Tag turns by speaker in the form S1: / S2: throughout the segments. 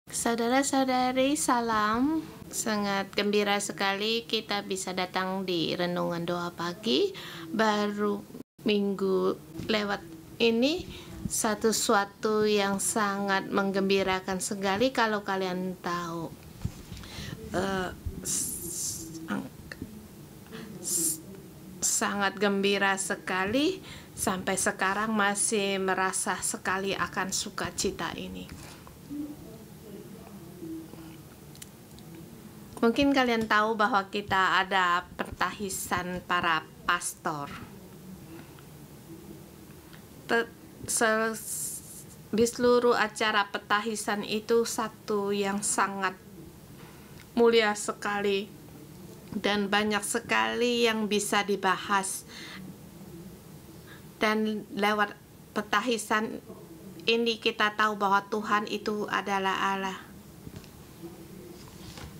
S1: Saudara-saudari, salam. Sangat gembira sekali kita bisa datang di renungan doa pagi. Baru minggu lewat ini, sesuatu yang sangat menggembirakan sekali kalau kalian tahu. Sangat gembira sekali, sampai sekarang masih merasa sekali akan sukacita ini. Mungkin kalian tahu bahwa kita ada pertahisan para pastor. Di seluruh acara petahisan itu satu yang sangat mulia sekali dan banyak sekali yang bisa dibahas. Dan lewat petahisan ini kita tahu bahwa Tuhan itu adalah Allah.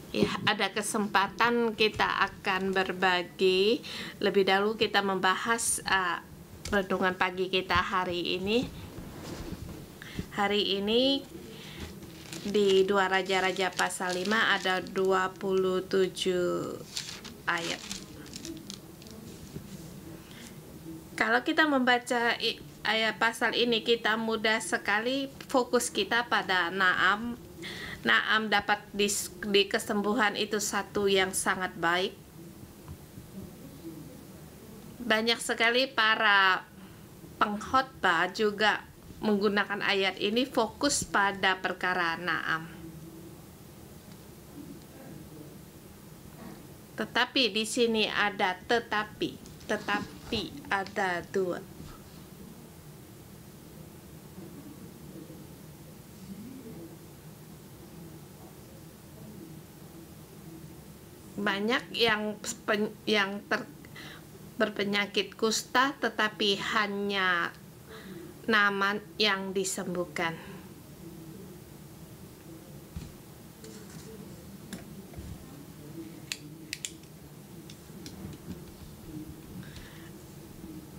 S1: Ya, ada kesempatan kita akan berbagi. Lebih dahulu kita membahas renungan pagi kita hari ini. Hari ini di 2 Raja-Raja pasal 5 ada 27 ayat. Kalau kita membaca ayat pasal ini, kita mudah sekali fokus kita pada Naam dapat di kesembuhan itu satu yang sangat baik. Banyak sekali para pengkhotbah juga menggunakan ayat ini fokus pada perkara Naam. Tetapi di sini ada tetapi ada dua. Banyak yang berpenyakit kusta, tetapi hanya Naaman yang disembuhkan.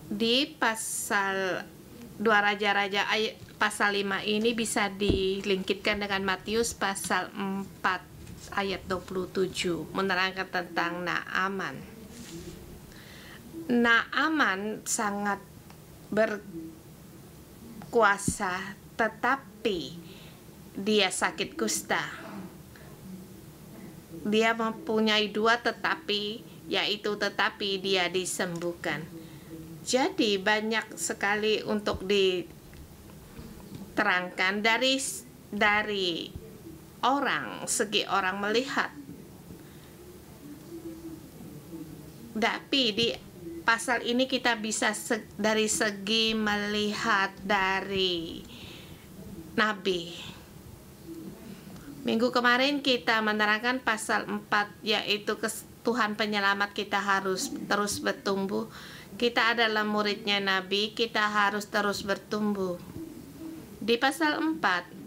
S1: Di pasal 2 Raja-Raja ayat pasal 5 ini bisa dilingkitkan dengan Matius pasal 4 ayat 27 menerangkan tentang Naaman. Naaman sangat berkuasa, tetapi dia sakit kusta. Dia mempunyai dua tetapi dia disembuhkan. Jadi banyak sekali untuk diterangkan dari segi orang melihat. Tapi di pasal ini kita bisa dari segi melihat dari Nabi. Minggu kemarin kita menerangkan pasal 4, yaitu Tuhan penyelamat kita harus terus bertumbuh. Kita adalah muridnya Nabi, kita harus terus bertumbuh. Di pasal 4,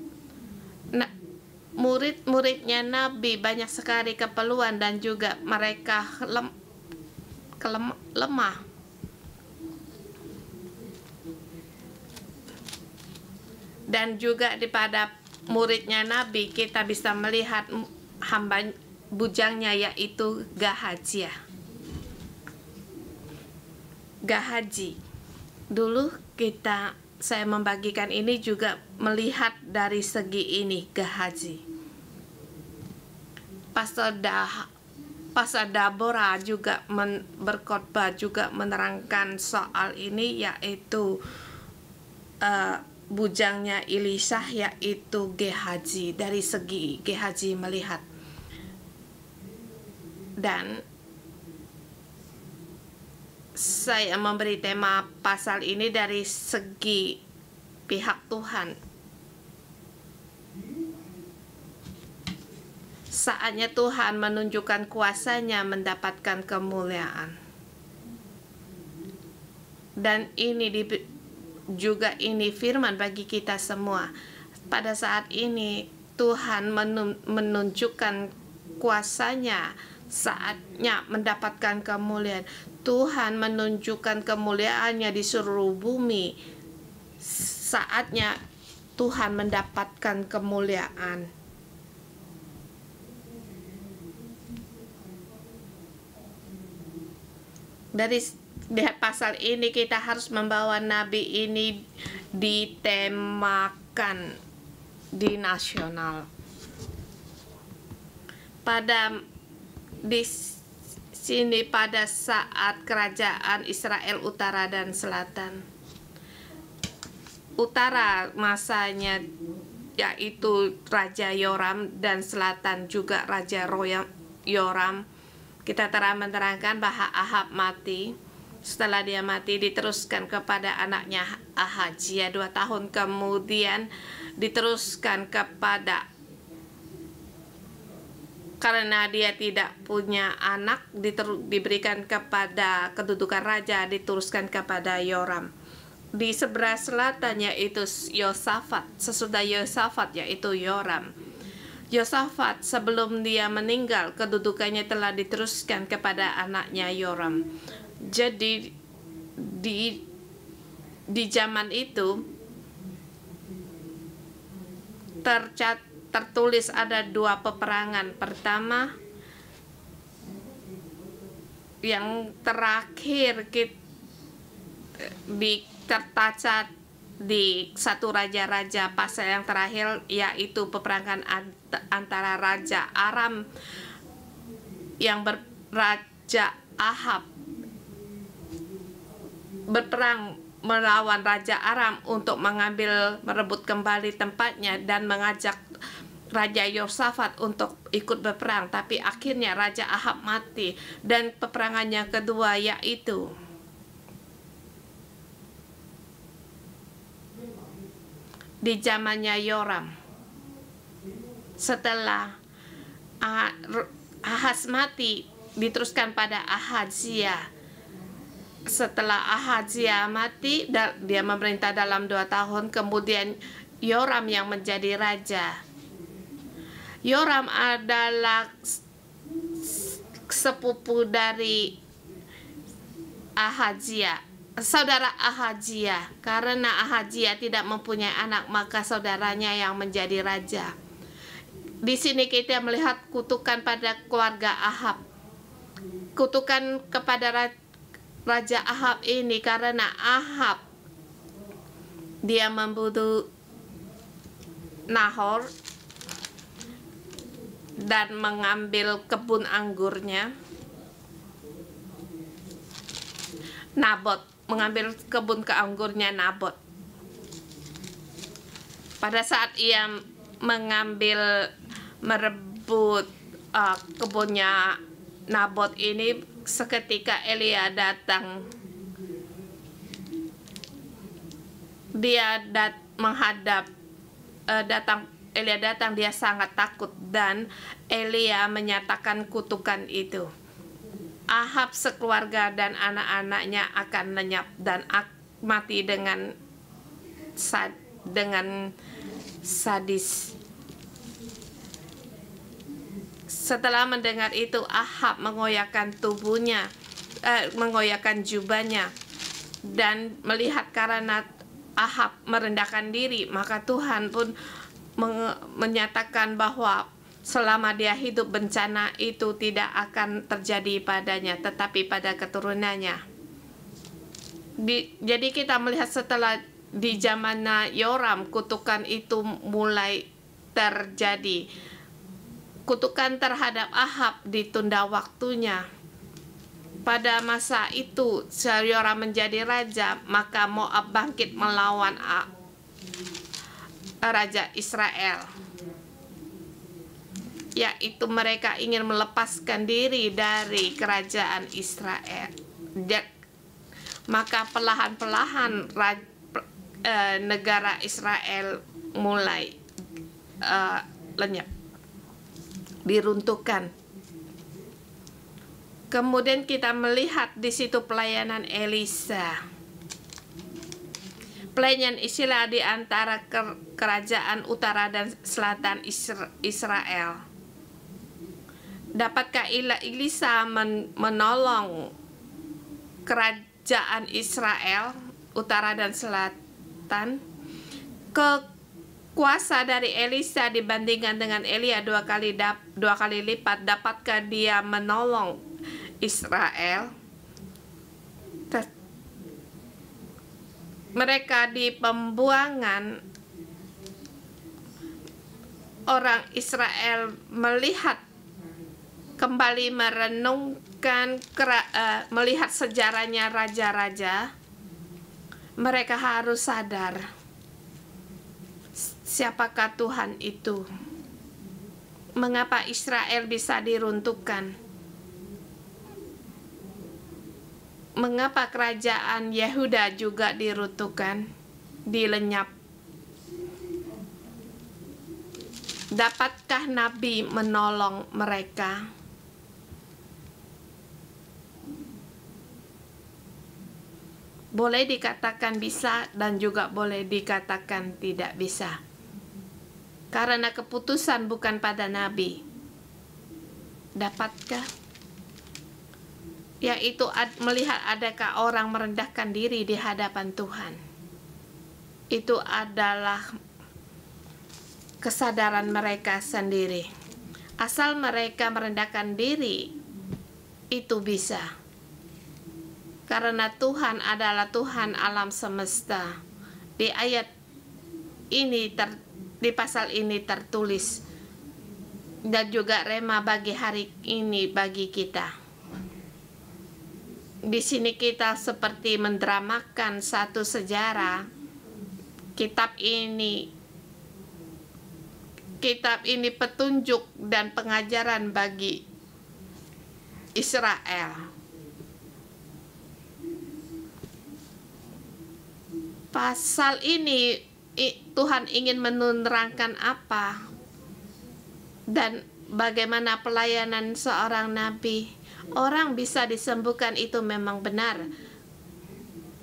S1: murid-muridnya Nabi banyak sekali keperluan dan juga mereka lemah. Dan juga pada muridnya Nabi kita bisa melihat hamba bujangnya, yaitu Gehazi. Dulu saya membagikan ini juga melihat dari segi ini Gehazi. Pastor Deborah juga berkhotbah juga menerangkan soal ini, yaitu bujangnya Elisha, yaitu Gehazi. Dari segi Gehazi melihat, dan saya memberi tema pasal ini dari segi pihak Tuhan. Saatnya Tuhan menunjukkan kuasanya mendapatkan kemuliaan. Dan ini juga firman bagi kita semua. Pada saat ini Tuhan menunjukkan kuasanya, saatnya mendapatkan kemuliaan. Tuhan menunjukkan kemuliaannya di seluruh bumi. Saatnya Tuhan mendapatkan kemuliaan. Di pasal ini kita harus membawa nabi ini ditemakan di nasional. Di sini pada saat kerajaan Israel utara dan selatan. Utara masanya yaitu Raja Yoram, dan selatan juga Raja Yoram. Kita menerangkan bahwa Ahab mati. Setelah dia mati, diteruskan kepada anaknya Ahazia 2 tahun kemudian, diteruskan kepada, karena dia tidak punya anak, diberikan kepada kedudukan raja, diteruskan kepada Yoram. Di sebelah selatan yaitu Yosafat, sesudah Yosafat yaitu Yoram. Yosafat sebelum dia meninggal, kedudukannya telah diteruskan kepada anaknya Yoram. Jadi di zaman itu tertulis ada 2 peperangan. Pertama, yang terakhir tercatat di 1 Raja-Raja pasal yang terakhir, yaitu peperangan antara Raja Aram yang Raja Ahab berperang melawan Raja Aram untuk merebut kembali tempatnya dan mengajak Raja Yosafat untuk ikut berperang, tapi akhirnya Raja Ahab mati. Dan peperangan yang kedua yaitu di zamannya Yoram. Setelah Ahaz mati, diteruskan pada Ahazia. Setelah Ahazia mati, dia memerintah dalam 2 tahun, kemudian Yoram yang menjadi raja. Yoram adalah sepupu dari Ahazia, saudara Ahazia. Karena Ahazia tidak mempunyai anak, maka saudaranya yang menjadi raja. Di sini kita melihat kutukan pada keluarga Ahab. Kutukan kepada Raja Ahab ini karena Ahab dia membunuh Nahor dan mengambil kebun anggurnya. Mengambil kebun anggurnya Nabot. Pada saat ia merebut kebunnya Nabot ini, seketika Elia datang. Elia datang, dia sangat takut, dan Elia menyatakan kutukan itu. Ahab sekeluarga dan anak-anaknya akan lenyap dan mati dengan sadis. Setelah mendengar itu, Ahab mengoyakkan jubahnya, dan melihat karena Ahab merendahkan diri, maka Tuhan pun menyatakan bahwa selama dia hidup, bencana itu tidak akan terjadi padanya, tetapi pada keturunannya. Jadi kita melihat setelah di zamannya Yoram, kutukan itu mulai terjadi. Kutukan terhadap Ahab ditunda waktunya. Pada masa itu, Yoram menjadi raja, maka Moab bangkit melawan Raja Israel, yaitu mereka ingin melepaskan diri dari kerajaan Israel. Maka perlahan-perlahan negara Israel mulai lenyap, diruntuhkan. Kemudian kita melihat di situ pelayanan Elisa. Pelayanan Elisa di antara kerajaan utara dan selatan Israel. Dapatkah Elisa menolong kerajaan Israel utara dan selatan? Kuasa dari Elisa dibandingkan dengan Elia 2 kali lipat. Dapatkah dia menolong Israel? mereka di pembuangan, orang Israel melihat kembali merenungkan melihat sejarahnya raja-raja, mereka harus sadar siapakah Tuhan itu. Mengapa Israel bisa diruntuhkan? Mengapa kerajaan Yehuda juga diruntuhkan, dilenyap? Dapatkah nabi menolong mereka? Boleh dikatakan bisa dan juga boleh dikatakan tidak bisa. Karena keputusan bukan pada nabi. Dapatkah? Yaitu melihat adakah orang merendahkan diri di hadapan Tuhan. Itu adalah kesadaran mereka sendiri. Asal mereka merendahkan diri, itu bisa. Karena Tuhan adalah Tuhan alam semesta. Di ayat ini, di pasal ini tertulis, dan juga rema bagi hari ini bagi kita. Di sini kita seperti mendramakan satu sejarah. Kitab ini petunjuk dan pengajaran bagi Israel. Pasal ini Tuhan ingin menerangkan apa dan bagaimana pelayanan seorang nabi. Orang bisa disembuhkan, itu memang benar.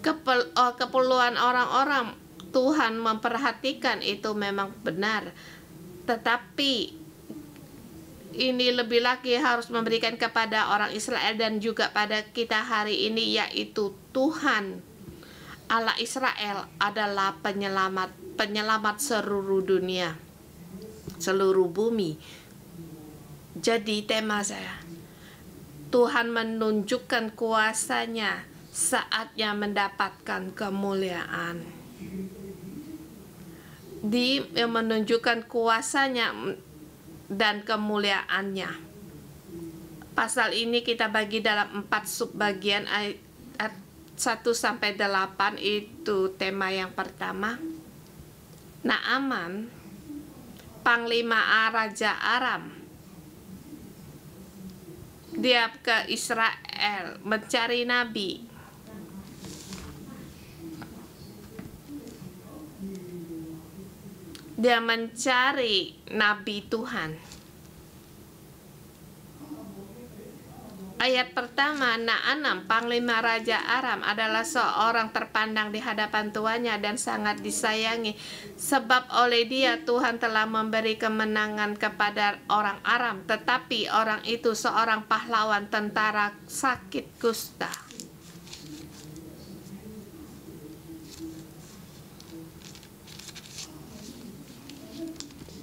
S1: Keperluan orang-orang Tuhan memperhatikan, itu memang benar. Tetapi ini lebih lagi harus memberikan kepada orang Israel dan juga pada kita hari ini, yaitu Tuhan Allah Israel adalah penyelamat seluruh dunia, seluruh bumi. Jadi tema saya, Tuhan menunjukkan kuasanya, saatnya mendapatkan kemuliaan. Dia menunjukkan kuasanya dan kemuliaannya. Pasal ini kita bagi dalam 4 subbagian, ayat 1-8 itu tema yang pertama. Naaman, panglima Raja Aram, dia ke Israel mencari nabi. Dia mencari nabi Tuhan. Ayat pertama, Naaman, panglima Raja Aram, adalah seorang terpandang di hadapan tuannya dan sangat disayangi, sebab oleh dia Tuhan telah memberi kemenangan kepada orang Aram, tetapi orang itu seorang pahlawan tentara sakit kusta.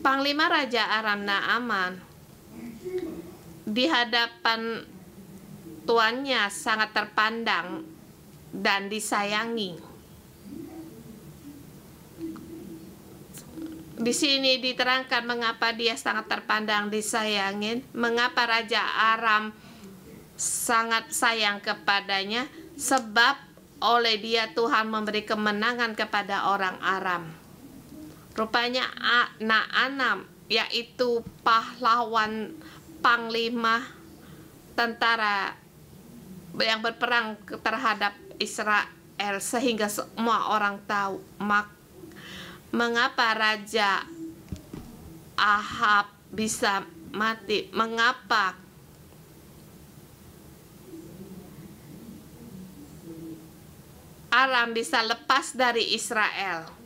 S1: Panglima Raja Aram Naaman di hadapan tuannya sangat terpandang dan disayangi. Di sini diterangkan mengapa dia sangat terpandang, disayangi, mengapa Raja Aram sangat sayang kepadanya, sebab oleh dia Tuhan memberi kemenangan kepada orang Aram. Rupanya Naaman, yaitu pahlawan panglima tentara yang berperang terhadap Israel, sehingga semua orang tahu mengapa Raja Ahab bisa mati, mengapa Aram bisa lepas dari Israel.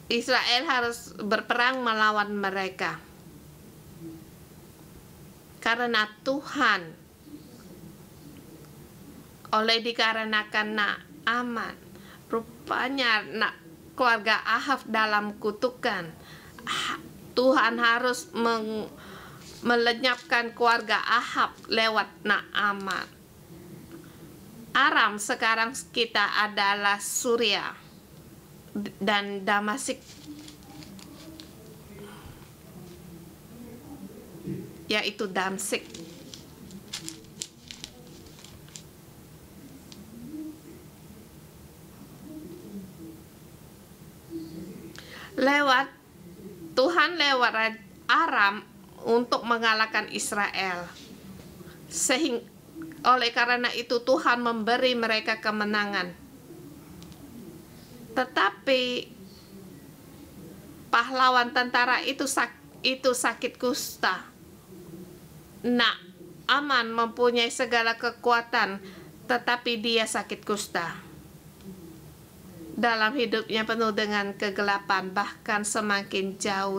S1: Israel harus berperang melawan mereka. Karena Tuhan, oleh dikarenakan Naaman, rupanya keluarga Ahab dalam kutukan, Tuhan harus melenyapkan keluarga Ahab lewat Naaman. Aram sekarang kita adalah Suria dan Damasik, yaitu Damsik. Tuhan lewat Aram untuk mengalahkan Israel. Oleh karena itu Tuhan memberi mereka kemenangan. Tetapi pahlawan tentara itu sakit kusta. Aman mempunyai segala kekuatan, tetapi dia sakit kusta. Dalam hidupnya penuh dengan kegelapan, bahkan semakin jauh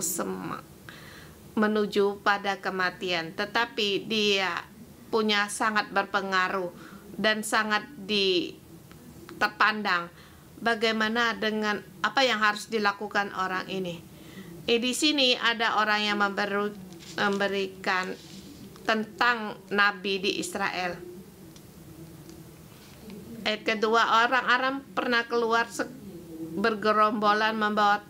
S1: menuju pada kematian. Tetapi dia punya sangat berpengaruh dan sangat terpandang. Bagaimana dengan apa yang harus dilakukan orang ini? Di sini ada orang yang memberikan tentang nabi di Israel. Ayat kedua, orang Aram pernah keluar bergerombolan membawa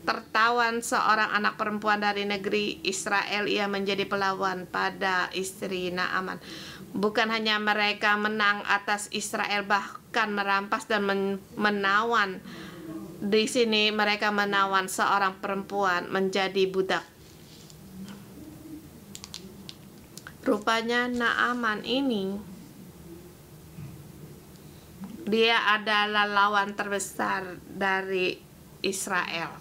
S1: tertawan seorang anak perempuan dari negeri Israel. Ia menjadi pelawan pada istri Naaman. Bukan hanya mereka menang atas Israel, bahkan merampas dan menawan. Di sini mereka menawan seorang perempuan menjadi budak. Rupanya Naaman ini, dia adalah lawan terbesar dari Israel.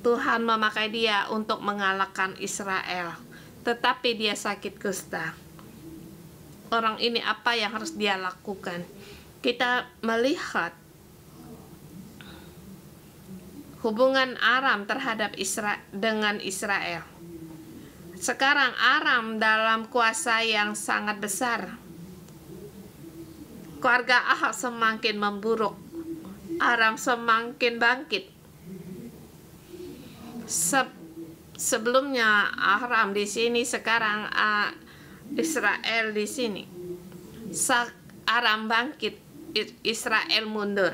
S1: Tuhan memakai dia untuk mengalahkan Israel, tetapi dia sakit kusta. Orang ini apa yang harus dia lakukan? Kita melihat hubungan Aram terhadap dengan Israel. Sekarang Aram dalam kuasa yang sangat besar. Keluarga Ahab semakin memburuk. Aram semakin bangkit. Sebelumnya Aram di sini, sekarang Israel di sini. Aram bangkit, Israel mundur.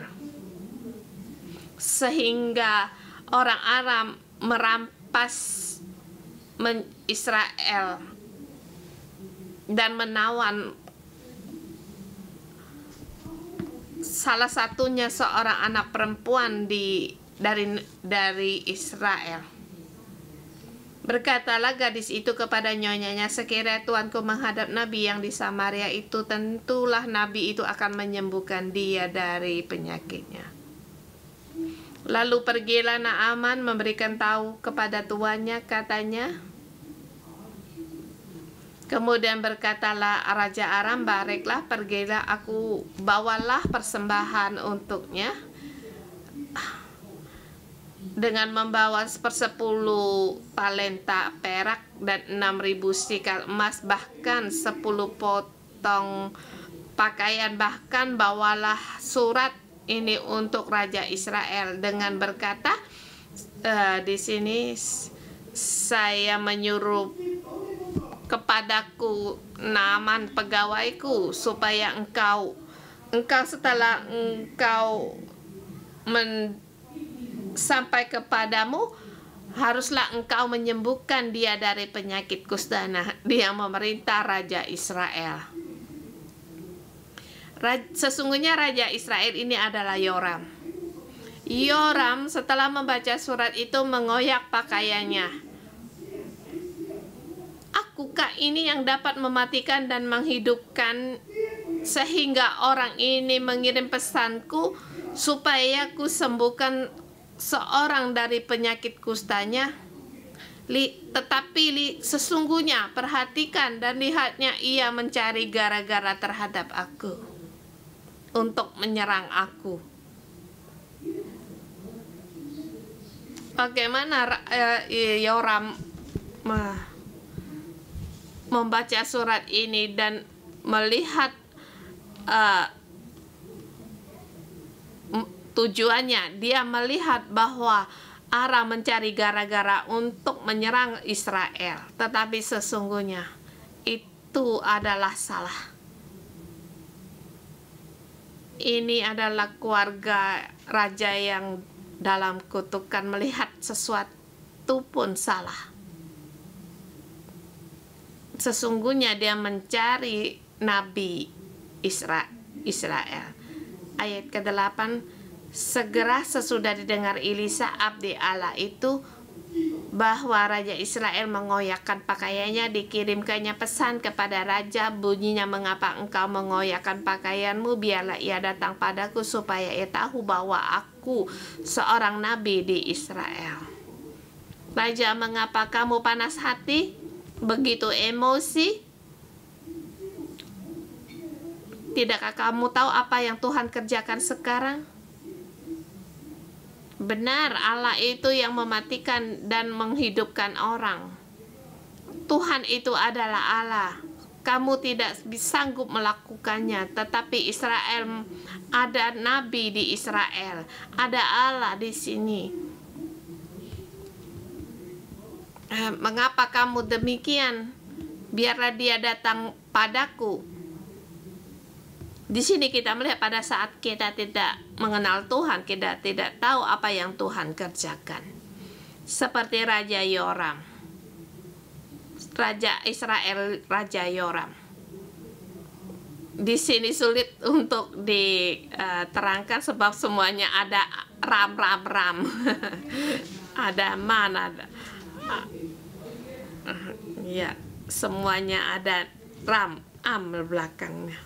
S1: Sehingga orang Aram merampas Israel dan menawan salah satunya seorang anak perempuan dari Israel. Berkatalah gadis itu kepada nyonyanya, sekiranya tuanku menghadap nabi yang di Samaria itu, tentulah nabi itu akan menyembuhkan dia dari penyakitnya. Lalu pergilah Naaman memberikan tahu kepada tuannya, katanya. Kemudian berkatalah Raja Aram, baiklah, pergilah, aku bawalah persembahan untuknya, dengan membawa 10 talenta perak dan 6.000 sikal emas, bahkan 10 potong pakaian. Bahkan bawalah surat ini untuk Raja Israel dengan berkata, di sini saya menyuruh kepadaku Naaman pegawaiku, supaya engkau setelah engkau sampai kepadamu, haruslah engkau menyembuhkan dia dari penyakit kusta. Dia memerintah Raja Israel. Sesungguhnya Raja Israel ini adalah Yoram. Yoram setelah membaca surat itu mengoyak pakaiannya. Akukah ini yang dapat mematikan dan menghidupkan, sehingga orang ini mengirim pesanku supaya ku sembuhkan seorang dari penyakit kustanya? Tetapi sesungguhnya perhatikan dan lihatnya, ia mencari gara-gara terhadap aku untuk menyerang aku. Bagaimana Yoram membaca surat ini dan melihat tujuannya? Dia melihat bahwa Aram mencari gara-gara untuk menyerang Israel, tetapi sesungguhnya itu adalah salah. Ini adalah keluarga raja yang dalam kutukan melihat sesuatu pun salah. Sesungguhnya dia mencari Nabi Israel. Ayat ke-8, segera sesudah didengar Elisa abdi Allah itu bahwa Raja Israel mengoyakkan pakaiannya, dikirimkannya pesan kepada raja, bunyinya, mengapa engkau mengoyakkan pakaianmu? Biarlah ia datang padaku supaya ia tahu bahwa aku seorang nabi di Israel. Raja, mengapa kamu panas hati, begitu emosi? Tidakkah kamu tahu apa yang Tuhan kerjakan sekarang? Benar, Allah itu yang mematikan dan menghidupkan orang. Tuhan itu adalah Allah. Kamu tidak sanggup melakukannya, tetapi Israel, ada nabi di Israel, ada Allah di sini. Mengapa kamu demikian? Biarlah dia datang padaku. Di sini kita melihat pada saat kita tidak mengenal Tuhan, kita tidak tahu apa yang Tuhan kerjakan. Seperti Raja Yoram, Raja Israel, Raja Yoram. Di sini sulit untuk diterangkan sebab semuanya ada ram. Ada mana ada. Ya, semuanya ada ram, belakangnya.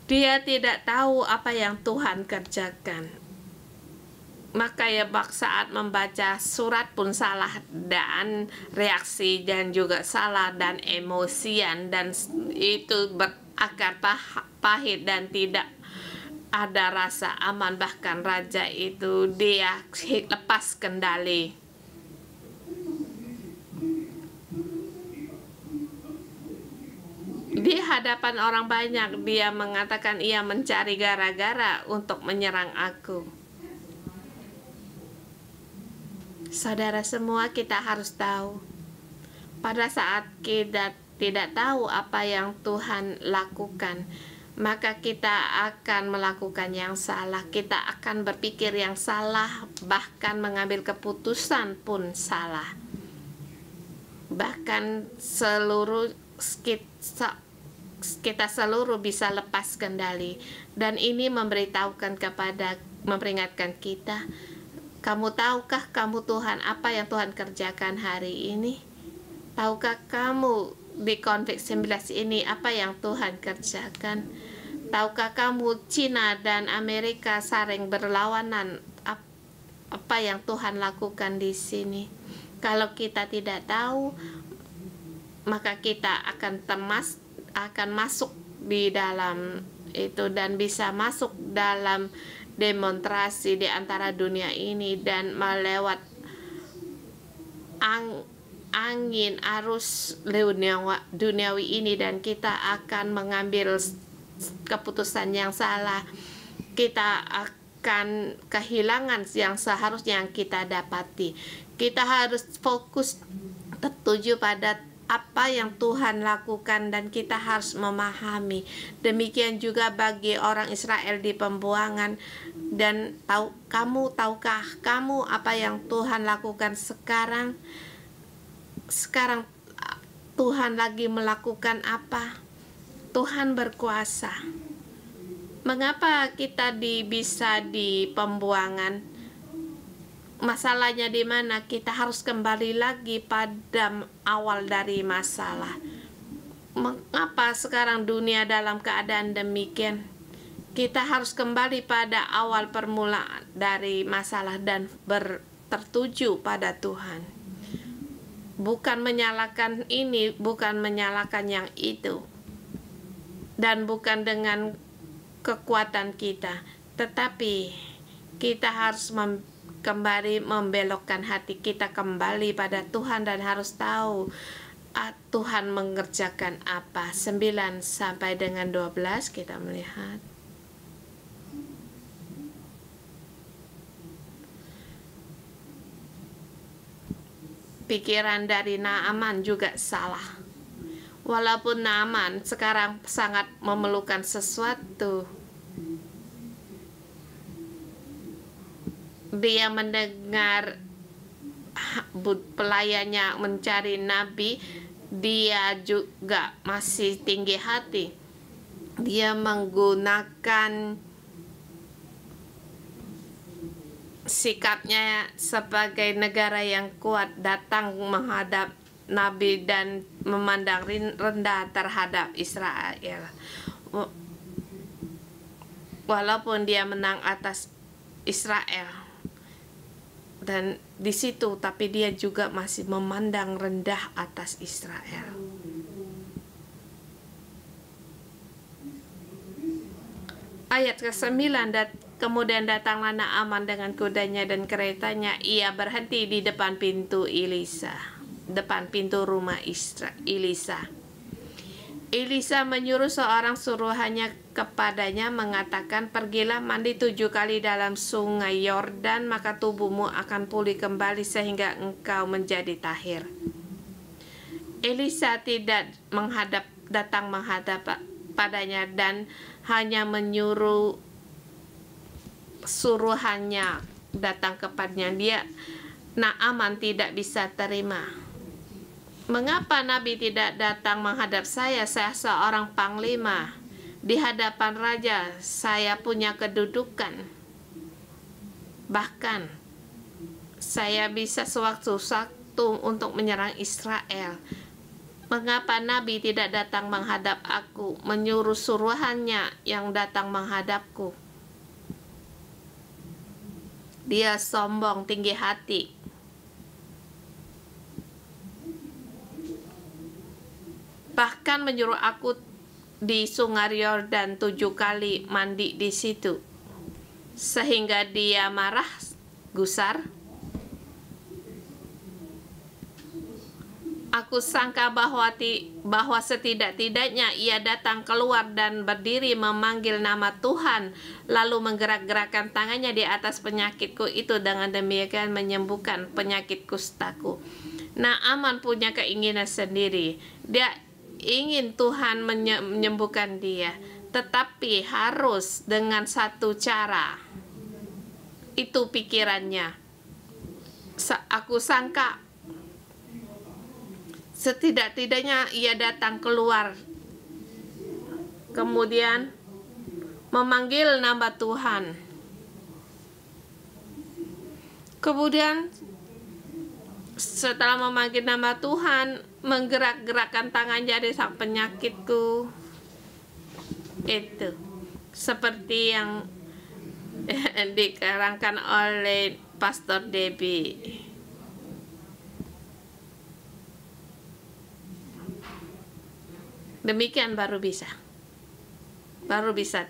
S1: Dia tidak tahu apa yang Tuhan kerjakan. Maka ya saat membaca surat pun salah, dan reaksi dan juga salah dan emosian, dan itu berakar pahit dan tidak ada rasa aman. Bahkan raja itu dia lepas kendali. Di hadapan orang banyak dia mengatakan ia mencari gara-gara untuk menyerang aku. Saudara semua, kita harus tahu, pada saat kita tidak tahu apa yang Tuhan lakukan, maka kita akan melakukan yang salah, kita akan berpikir yang salah, bahkan mengambil keputusan pun salah. Bahkan kita seluruh bisa lepas kendali, dan ini memperingatkan kita, kamu tahukah kamu Tuhan apa yang Tuhan kerjakan hari ini? Tahukah kamu di konflik 19 ini apa yang Tuhan kerjakan? Tahukah kamu Cina dan Amerika saling berlawanan, apa yang Tuhan lakukan di sini? Kalau kita tidak tahu, maka kita akan masuk di dalam itu dan bisa masuk dalam demonstrasi di antara dunia ini dan melewat angin arus duniawi ini, dan kita akan mengambil keputusan yang salah. Kita akan kehilangan yang seharusnya yang kita dapati. Kita harus fokus tertuju pada apa yang Tuhan lakukan, dan kita harus memahami. Demikian juga bagi orang Israel di pembuangan. Dan tahukah kamu apa yang Tuhan lakukan sekarang? Sekarang Tuhan lagi melakukan apa? Tuhan berkuasa. Mengapa kita bisa di pembuangan? Masalahnya di mana? Kita harus kembali lagi pada awal dari masalah. Mengapa sekarang dunia dalam keadaan demikian? Kita harus kembali pada awal permulaan dari masalah dan tertuju pada Tuhan. Bukan menyalahkan ini, bukan menyalahkan yang itu, dan bukan dengan kekuatan kita, tetapi kita harus kembali membelokkan hati kita kembali pada Tuhan, dan harus tahu Tuhan mengerjakan apa. 9 sampai dengan 12 kita melihat. Pikiran dari Naaman juga salah. Walaupun Naaman sekarang sangat memerlukan sesuatu, dia mendengar pelayannya mencari nabi, dia juga masih tinggi hati. Dia menggunakan sikapnya sebagai negara yang kuat, datang menghadap nabi dan memandang rendah terhadap Israel. Walaupun dia menang atas Israel dan di situ, tapi dia juga masih memandang rendah atas Israel. Ayat ke-9, kemudian datanglah Naaman dengan kudanya dan keretanya. Ia berhenti di depan pintu rumah Elisa. Elisa menyuruh seorang suruhannya kepadanya, mengatakan, pergilah mandi 7 kali dalam sungai Yordan, maka tubuhmu akan pulih kembali sehingga engkau menjadi tahir. Elisa tidak datang menghadap padanya dan hanya menyuruh suruhannya datang kepadanya. Naaman tidak bisa terima. Mengapa Nabi tidak datang menghadap saya? Saya seorang panglima. Di hadapan raja saya punya kedudukan. Bahkan saya bisa sewaktu-waktu untuk menyerang Israel. Mengapa Nabi tidak datang menghadap aku, menyuruh suruhannya yang datang menghadapku? Dia sombong, tinggi hati. Bahkan menyuruh aku di sungai Yordan 7 kali mandi di situ, sehingga dia marah, gusar. Aku sangka bahwa setidak-tidaknya ia datang keluar dan berdiri memanggil nama Tuhan, lalu menggerak-gerakkan tangannya di atas penyakitku itu, dengan demikian menyembuhkan penyakit kustaku. Naaman punya keinginan sendiri. Dia ingin Tuhan menyembuhkan dia, tetapi harus dengan satu cara. Itu pikirannya. Aku sangka setidak-tidaknya ia datang keluar, kemudian memanggil nama Tuhan. Kemudian setelah memanggil nama Tuhan, menggerak-gerakkan tangan jadi sang penyakitku. Itu seperti yang dikarangkan oleh Pastor Debbie. Demikian baru bisa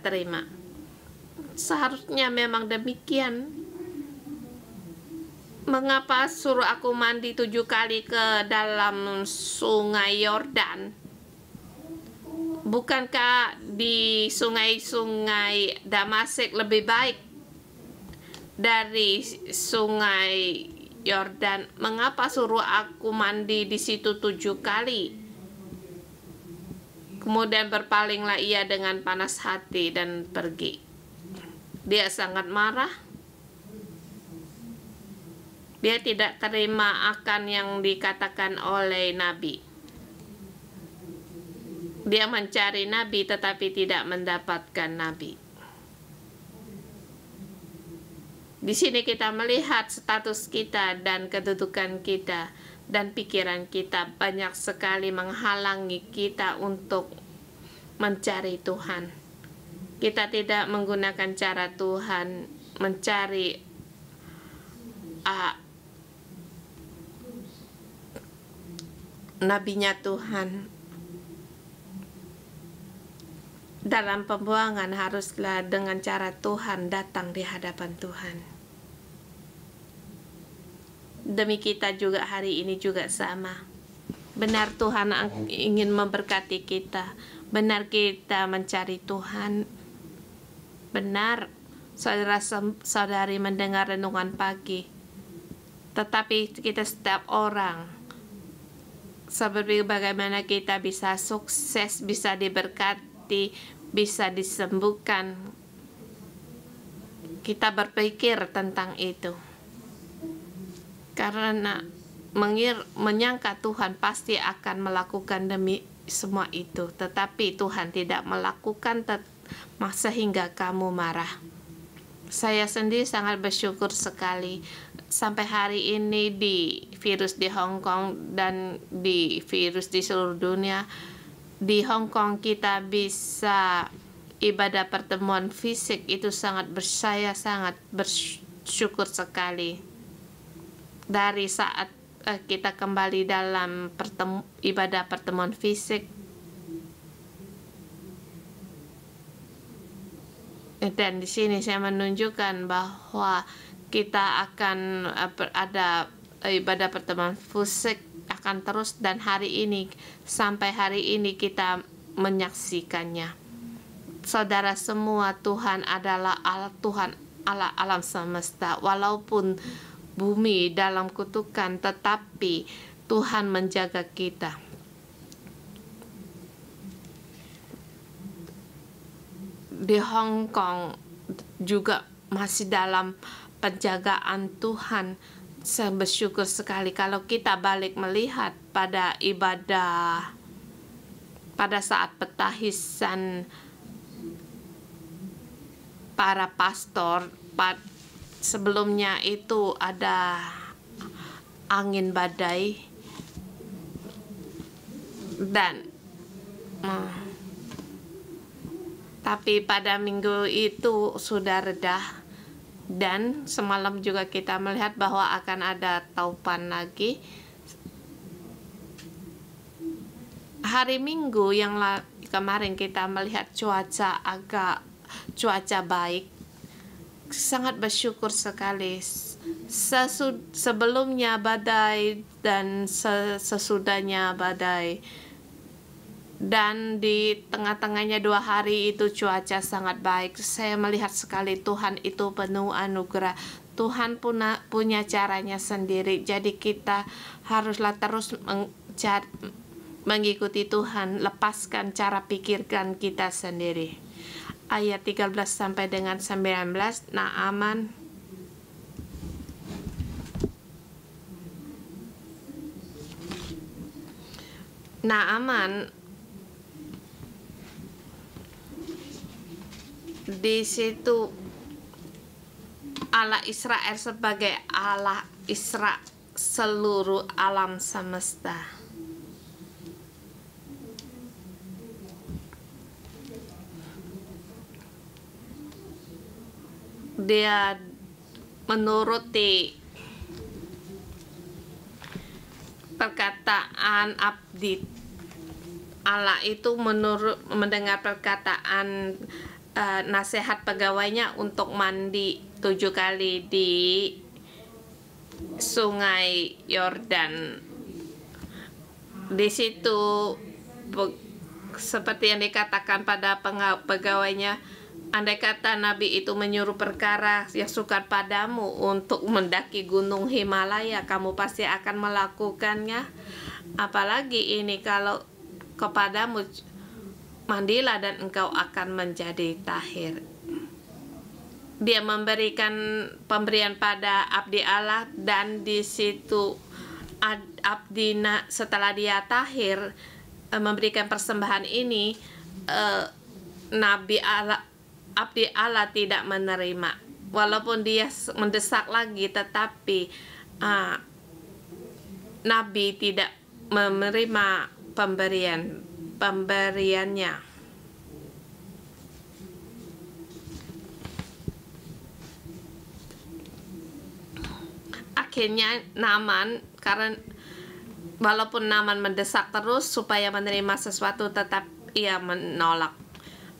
S1: terima. Seharusnya memang demikian. Mengapa suruh aku mandi 7 kali ke dalam sungai Yordan? Bukankah di sungai-sungai Damasek lebih baik dari sungai Yordan? Mengapa suruh aku mandi di situ 7 kali? Kemudian berpalinglah ia dengan panas hati dan pergi. Dia sangat marah. Dia tidak terima akan yang dikatakan oleh Nabi. Dia mencari Nabi tetapi tidak mendapatkan Nabi. Di sini kita melihat status kita dan kedudukan kita dan pikiran kita banyak sekali menghalangi kita untuk mencari Tuhan. Kita tidak menggunakan cara Tuhan mencari nabinya Tuhan. Dalam pembuangan haruslah dengan cara Tuhan datang di hadapan Tuhan. Demi kita juga hari ini juga sama. Benar Tuhan ingin memberkati kita. Benar kita mencari Tuhan. Benar saudara-saudari mendengar renungan pagi. Tetapi kita setiap orang seperti bagaimana kita bisa sukses, bisa diberkati, bisa disembuhkan. Kita berpikir tentang itu. Karena menyangka Tuhan pasti akan melakukan demi semua itu, tetapi Tuhan tidak melakukan sehingga kamu marah. Saya sendiri sangat bersyukur sekali sampai hari ini di virus di Hong Kong dan di virus di seluruh dunia. Di Hong Kong kita bisa ibadah pertemuan fisik, itu saya sangat bersyukur sekali. Dari saat kita kembali dalam ibadah pertemuan fisik, dan di sini saya menunjukkan bahwa kita akan ada ibadah pertemuan fisik akan terus, dan sampai hari ini kita menyaksikannya. Saudara semua, Tuhan adalah Tuhan Allah alam semesta. Walaupun bumi dalam kutukan, tetapi Tuhan menjaga kita. Di Hong Kong juga masih dalam penjagaan Tuhan. Saya bersyukur sekali kalau kita balik melihat pada ibadah pada saat petahisan para pastor. Sebelumnya itu ada angin badai dan tapi pada minggu itu sudah reda, dan semalam juga kita melihat bahwa akan ada taupan lagi. Hari Minggu yang kemarin kita melihat cuaca baik. Sangat bersyukur sekali. Sebelumnya badai dan sesudahnya badai, dan di tengah-tengahnya 2 hari itu cuaca sangat baik. Saya melihat sekali Tuhan itu penuh anugerah. Tuhan punya caranya sendiri, jadi kita haruslah terus mengikuti Tuhan, lepaskan cara pikirkan kita sendiri. Ayat 13 sampai dengan 19, Naaman di situ Allah Israel sebagai Allah Israel seluruh alam semesta. Dia menuruti perkataan abdi Allah itu, mendengar perkataan nasihat pegawainya untuk mandi 7 kali di sungai Yordan. Di situ seperti yang dikatakan pada pegawainya, andai kata Nabi itu menyuruh perkara yang sukar padamu untuk mendaki gunung Himalaya, kamu pasti akan melakukannya. Apalagi ini kalau kepadamu, mandilah dan engkau akan menjadi tahir. Dia memberikan pemberian pada abdi Allah, dan di situ abdi setelah dia tahir memberikan persembahan ini, abdi Allah tidak menerima, walaupun dia mendesak lagi, tetapi Nabi tidak menerima pemberiannya. Akhirnya Naaman, karena walaupun Naaman mendesak terus supaya menerima sesuatu, tetap ia menolak.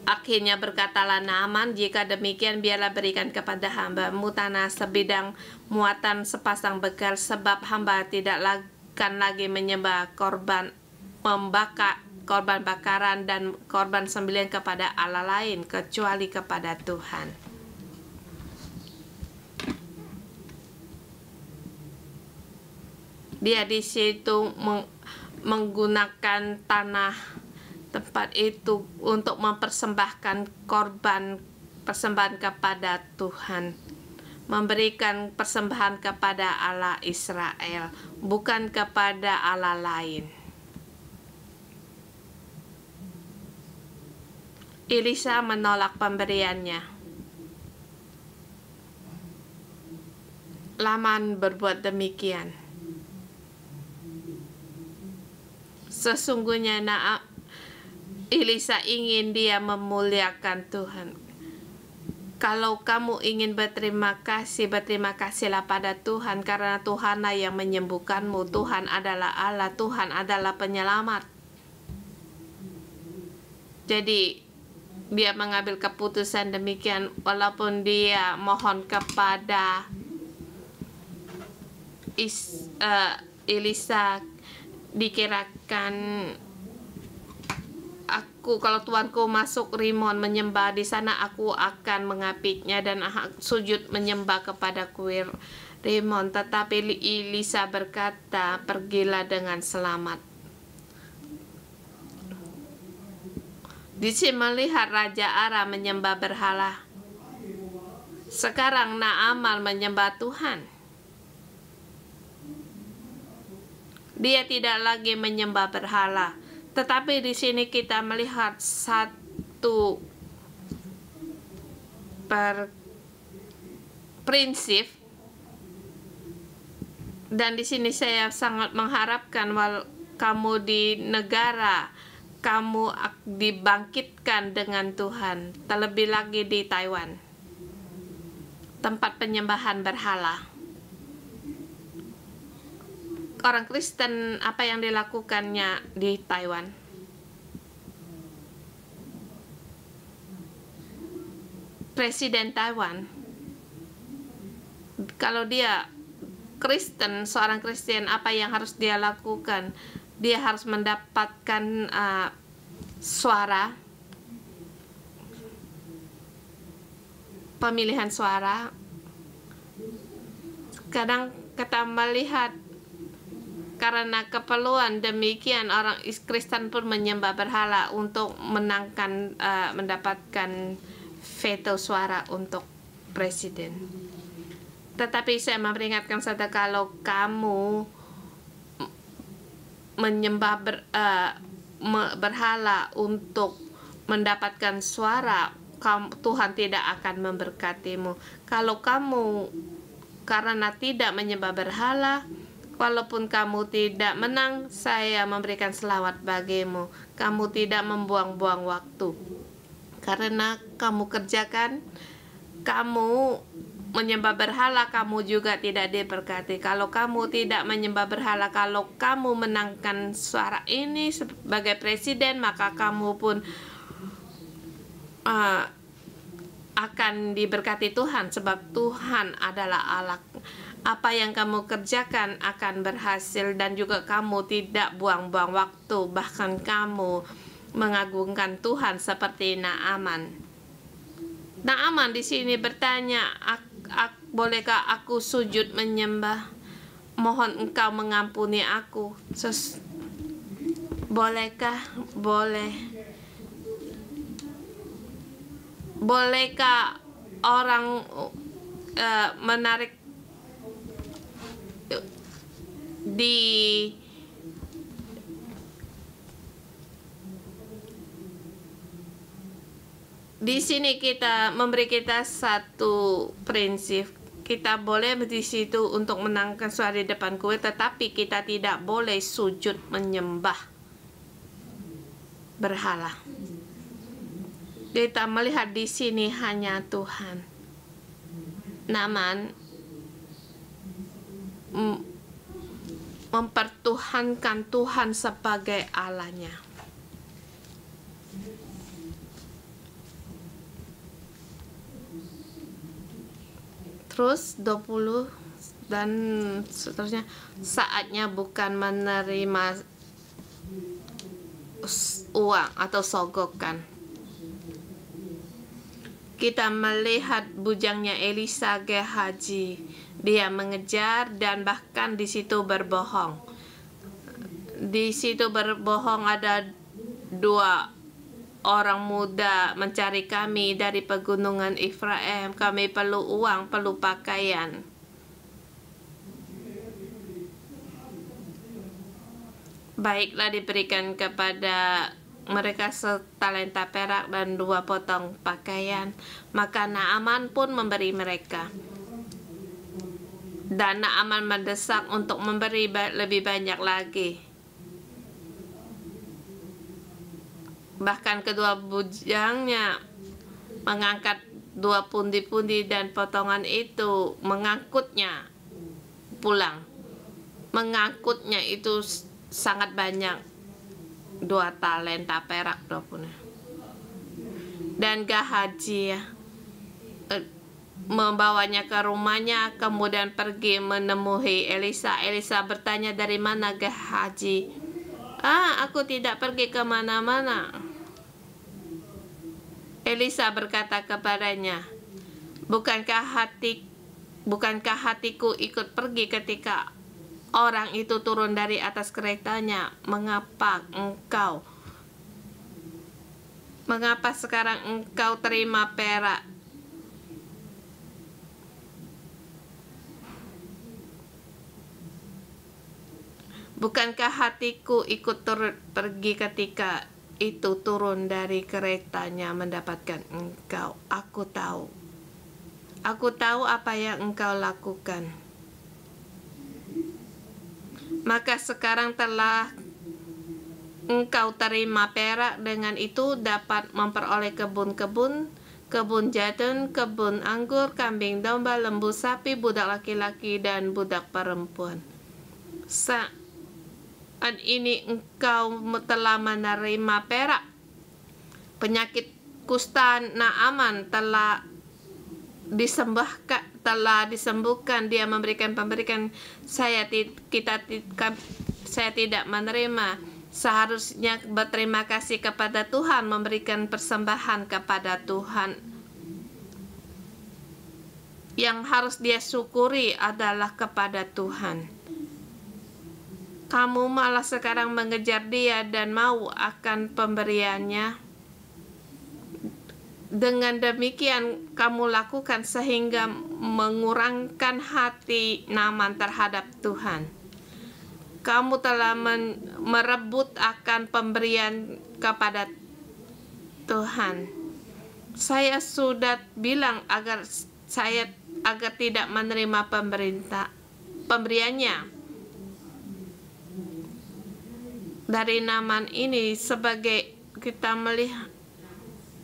S1: Akhirnya berkatalah Naaman, jika demikian biarlah berikan kepada hambamu tanah sebidang muatan sepasang bekal, sebab hamba tidak akan lagi menyembah korban bakaran dan korban sembelihan kepada Allah lain kecuali kepada Tuhan. Dia di situ menggunakan tanah tempat itu untuk mempersembahkan korban persembahan kepada Tuhan, memberikan persembahan kepada Allah Israel, bukan kepada Allah lain. Elisa menolak pemberiannya. Naaman berbuat demikian. Sesungguhnya Elisa ingin dia memuliakan Tuhan. Kalau kamu ingin berterima kasihlah pada Tuhan, karena Tuhanlah yang menyembuhkanmu. Tuhan adalah Allah, Tuhan adalah penyelamat. Jadi dia mengambil keputusan demikian, walaupun dia mohon kepada Elisa, dikirakan kalau tuanku masuk Rimon menyembah di sana, aku akan mengapitnya dan sujud menyembah kepada kuil Rimon. Tetapi Elisa berkata, pergilah dengan selamat. Di sini melihat Raja Aram menyembah berhala. Sekarang Naaman menyembah Tuhan. Dia tidak lagi menyembah berhala. Tetapi di sini kita melihat satu prinsip, dan di sini saya sangat mengharapkan kamu di negara kamu dibangkitkan dengan Tuhan, terlebih lagi di Taiwan, tempat penyembahan berhala. Orang Kristen, apa yang dilakukannya di Taiwan? Presiden Taiwan, kalau dia Kristen, seorang Kristen, apa yang harus dia lakukan? Dia harus mendapatkan suara, pemilihan suara. Kadang kita melihat karena keperluan demikian, orang Kristen pun menyembah berhala untuk mendapatkan veto suara untuk presiden. Tetapi saya memperingatkan saudara, kalau kamu menyembah berhala untuk mendapatkan suara, Tuhan tidak akan memberkatimu. Kalau kamu karena tidak menyembah berhala, walaupun kamu tidak menang, saya memberikan selawat bagimu. Kamu tidak membuang-buang waktu. Karena kamu kerjakan, kamu menyembah berhala, kamu juga tidak diberkati. Kalau kamu tidak menyembah berhala, kalau kamu menangkan suara ini sebagai presiden, maka kamu pun akan diberkati Tuhan, sebab Tuhan adalah Allah. Apa yang kamu kerjakan akan berhasil, dan juga kamu tidak buang-buang waktu, bahkan kamu mengagungkan Tuhan seperti Naaman. Naaman di sini bertanya, bolehkah aku sujud menyembah? Mohon engkau mengampuni aku. Bolehkah? Boleh. Bolehkah orang menarik di sini kita memberi kita satu prinsip. Kita boleh di situ untuk menangkan suara di depan kuil, tetapi kita tidak boleh sujud menyembah berhala. Kita melihat di sini hanya Tuhan. Naaman mempertuhankan Tuhan sebagai Allahnya. Terus 20 dan seterusnya, saatnya bukan menerima uang atau sogokan. Kita melihat bujangnya Elisa Gehazi, dia mengejar dan bahkan di situ berbohong. Di situ berbohong ada 2 orang muda mencari kami dari pegunungan Efraim. Kami perlu uang, perlu pakaian. Baiklah, diberikan kepada mereka setalenta perak dan 2 potong pakaian. Maka Naaman pun memberi mereka. Dan Naaman mendesak untuk memberi lebih banyak lagi. Bahkan kedua bujangnya mengangkat 2 pundi-pundi dan potongan itu, mengangkutnya pulang. Mengangkutnya itu sangat banyak, 2 talenta perak 20. Dan Gehazi membawanya ke rumahnya, kemudian pergi menemui Elisa. Elisa bertanya, dari mana Gehazi? Aku tidak pergi kemana-mana. Elisa berkata kepadanya, bukankah hatiku ikut pergi ketika orang itu turun dari atas keretanya? Mengapa sekarang engkau terima perak? Bukankah hatiku ikut pergi ketika itu turun dari keretanya mendapatkan engkau? Aku tahu apa yang engkau lakukan. Maka sekarang telah engkau terima perak, dengan itu dapat memperoleh kebun-kebun, kebun jadun, kebun anggur, kambing domba, lembu sapi, budak laki-laki dan budak perempuan. Saat ini engkau telah menerima perak. Penyakit kusta Naaman telah disembuhkan. Dia memberikan pemberian. Saya tidak menerima. Seharusnya berterima kasih kepada Tuhan, memberikan persembahan kepada Tuhan. Yang harus dia syukuri adalah kepada Tuhan. Kamu malah sekarang mengejar dia dan mau akan pemberiannya. Dengan demikian kamu lakukan sehingga mengurangkan hati Naaman terhadap Tuhan. Kamu telah merebut akan pemberian kepada Tuhan. Saya sudah bilang agar tidak menerima pemberiannya. Dari Naaman ini, sebagai kita melihat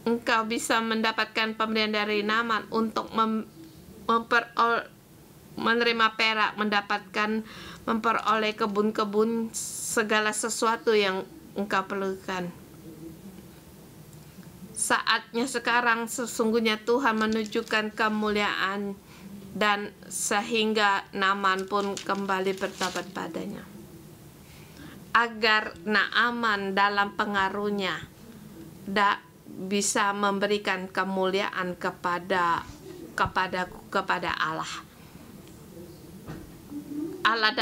S1: engkau bisa mendapatkan pemberian dari Naaman untuk menerima perak, memperoleh kebun-kebun, segala sesuatu yang engkau perlukan. Saatnya sekarang sesungguhnya Tuhan menunjukkan kemuliaan, dan sehingga Naaman pun kembali bertobat padanya. Agar Naaman dalam pengaruhnya bisa memberikan kemuliaan kepada Allah. Allah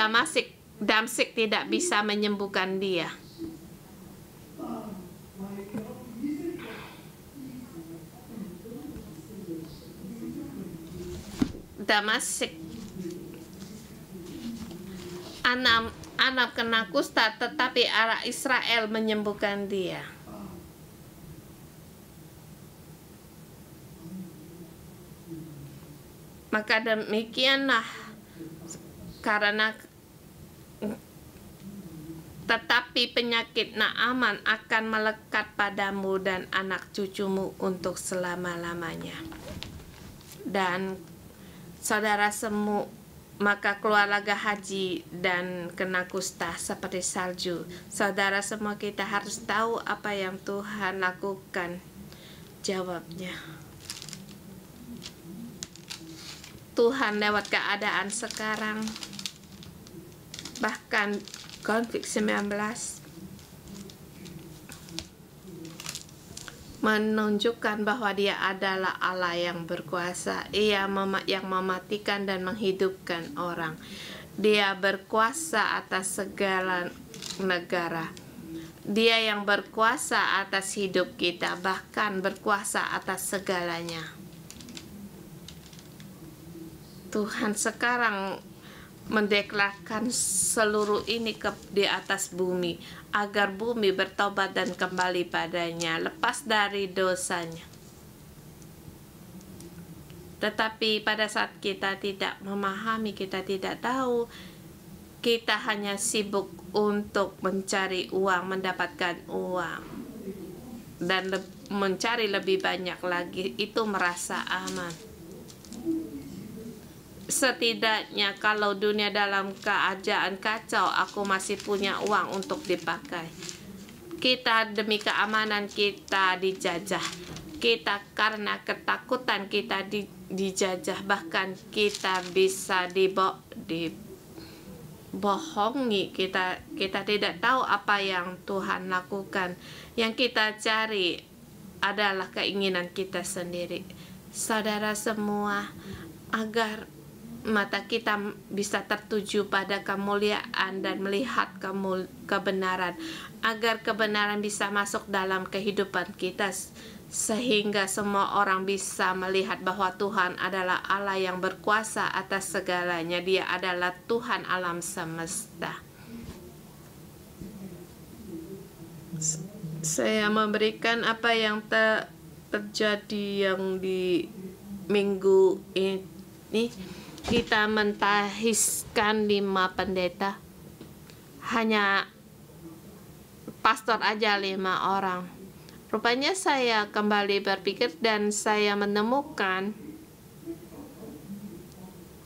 S1: Damsyik tidak bisa menyembuhkan dia. Damsyik anak kena kusta, tetapi arah Israel menyembuhkan dia. Maka demikianlah, karena tetapi penyakit Naaman akan melekat padamu dan anak cucumu untuk selama-lamanya. Dan saudara semua, maka keluarlah Gehazi dan kena kusta seperti salju. Saudara semua, kita harus tahu apa yang Tuhan lakukan. Jawabnya, Tuhan lewat keadaan sekarang, bahkan COVID-19, menunjukkan bahwa Dia adalah Allah yang berkuasa. Ia yang mematikan dan menghidupkan orang. Dia berkuasa atas segala negara. Dia yang berkuasa atas hidup kita, bahkan berkuasa atas segalanya. Tuhan sekarang mendeklarasikan seluruh ini di atas bumi, agar bumi bertobat dan kembali padanya, lepas dari dosanya. Tetapi pada saat kita tidak memahami, kita tidak tahu, kita hanya sibuk untuk mencari uang, mendapatkan uang, dan mencari lebih banyak lagi, itu merasa aman. Setidaknya kalau dunia dalam keadaan kacau, aku masih punya uang untuk dipakai. Kita demi keamanan kita dijajah. Kita karena ketakutan kita dijajah, bahkan kita bisa dibohongi. Kita tidak tahu apa yang Tuhan lakukan. Yang kita cari adalah keinginan kita sendiri. Saudara semua, agar mata kita bisa tertuju pada kemuliaan dan melihat kebenaran, agar kebenaran bisa masuk dalam kehidupan kita, sehingga semua orang bisa melihat bahwa Tuhan adalah Allah yang berkuasa atas segalanya. Dia adalah Tuhan alam semesta. Saya memberikan apa yang terjadi yang di minggu ini. Kita mentahiskan 5 pendeta, hanya pastor aja 5 orang. Rupanya saya kembali berpikir dan saya menemukan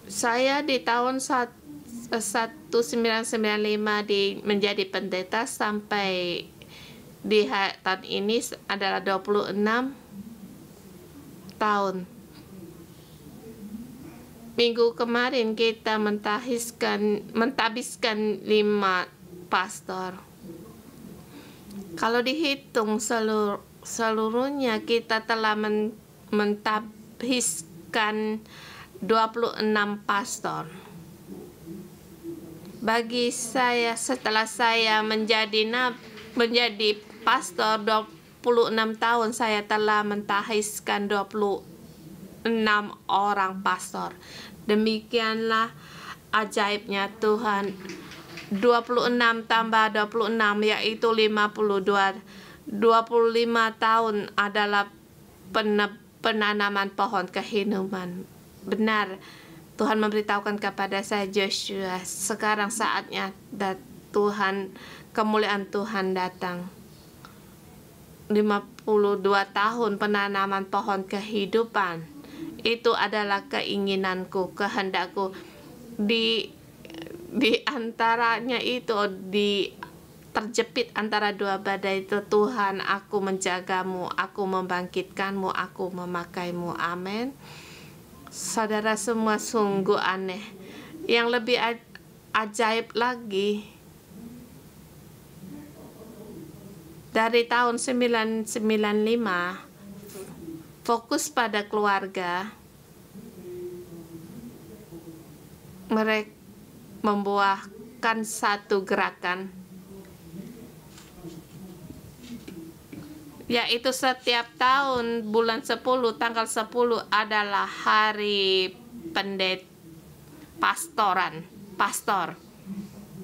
S1: saya di tahun 1995 menjadi pendeta sampai di tahun ini adalah 26 tahun. Minggu kemarin kita mentabiskan 5 pastor. Kalau dihitung seluruhnya, kita telah mentabiskan 26 pastor. Bagi saya, setelah saya menjadi pastor 26 tahun, saya telah mentahizkan 26 orang pastor. Demikianlah ajaibnya Tuhan. 26 tambah 26 yaitu 52. 25 tahun adalah penanaman pohon kehidupan. Benar, Tuhan memberitahukan kepada saya, Joshua, sekarang saatnya kemuliaan Tuhan datang. 52 tahun penanaman pohon kehidupan. Itu adalah keinginanku, kehendakku. Di antaranya itu, terjepit antara 2 badai itu, Tuhan, aku menjagamu, aku membangkitkanmu, aku memakaimu. Amin. Saudara semua, sungguh aneh. Yang lebih ajaib lagi, dari tahun 1995, fokus pada keluarga, mereka membuahkan satu gerakan, yaitu setiap tahun bulan 10, tanggal 10 adalah hari pastor.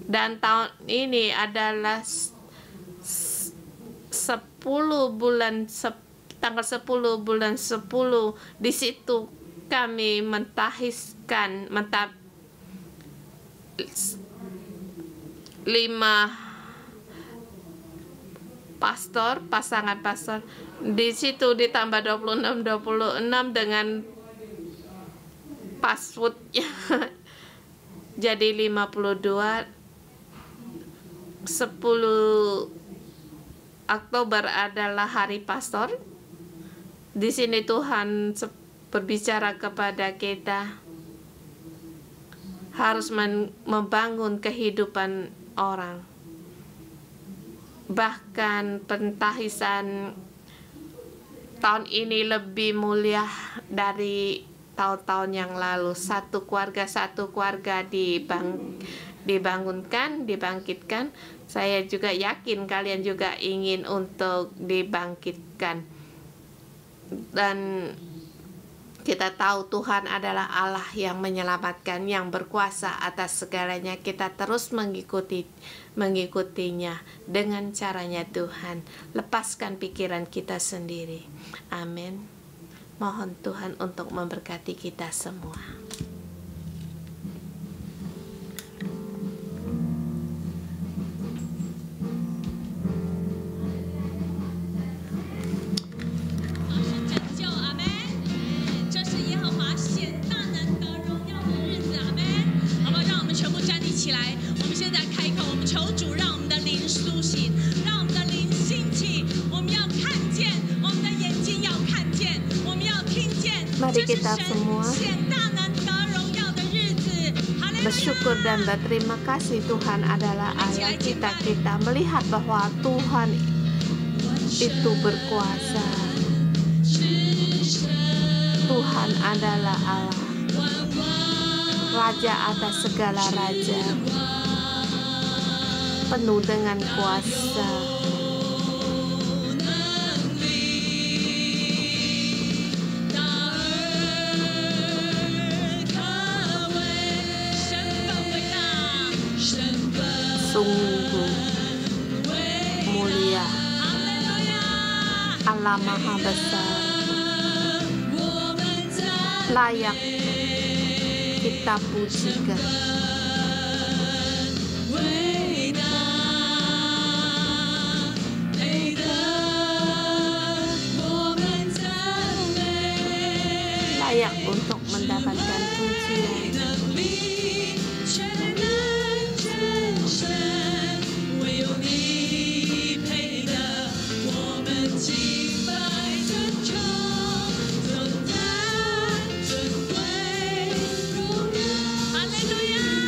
S1: Dan tahun ini adalah 10 bulan 10. Di situ kami mentahizkan 5 pasangan pastor. Di situ ditambah 26 dengan passwordnya jadi 52. 10 Oktober adalah hari pastor. Di sini Tuhan berbicara kepada kita, harus membangun kehidupan orang. Bahkan pentahisan tahun ini lebih mulia dari bertahun-tahun yang lalu. Satu keluarga dibangunkan, dibangkitkan. Saya juga yakin kalian juga ingin untuk dibangkitkan. Dan kita tahu Tuhan adalah Allah yang menyelamatkan, yang berkuasa atas segalanya. Kita terus mengikutinya dengan caranya Tuhan. Lepaskan pikiran kita sendiri. Amin. Mohon Tuhan untuk memberkati kita semua. Mari kita semua bersyukur dan berterima kasih. Tuhan adalah Allah kita. Kita melihat bahwa Tuhan itu berkuasa. Tuhan adalah Allah, Raja atas segala raja, penuh dengan kuasa. Sungguh mulia, Allah Maha Besar, layak kita pujikan. Layak untuk mendapatkan pujian. Haleluya.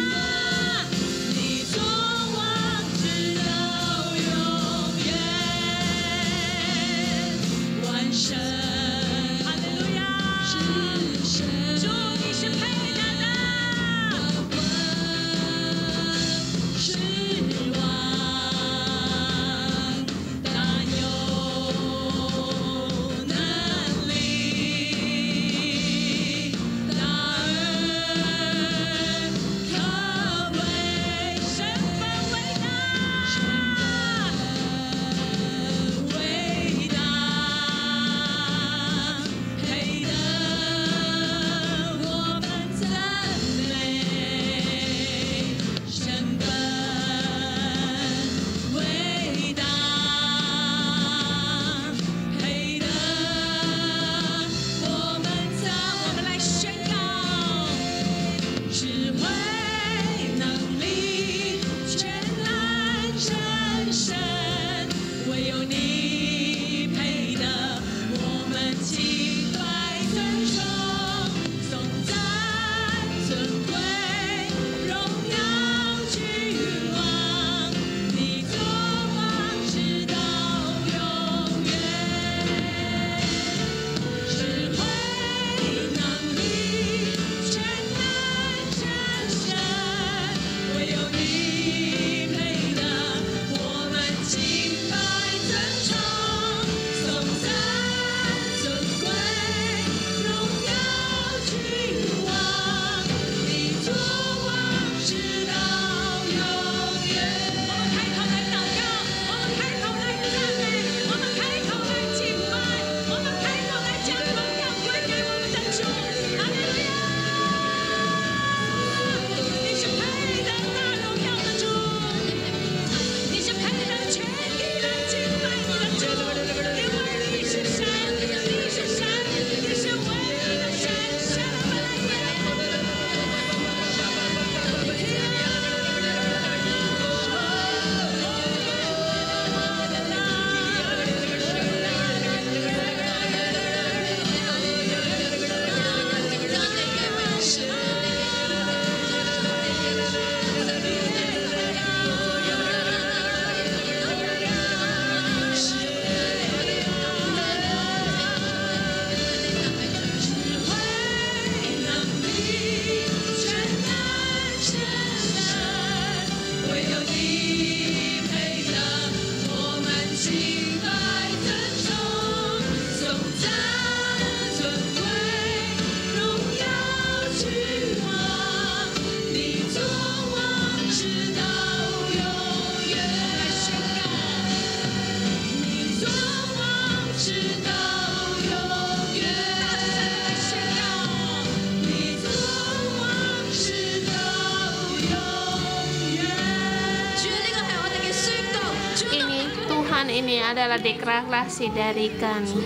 S1: ini adalah deklarasi dari kami.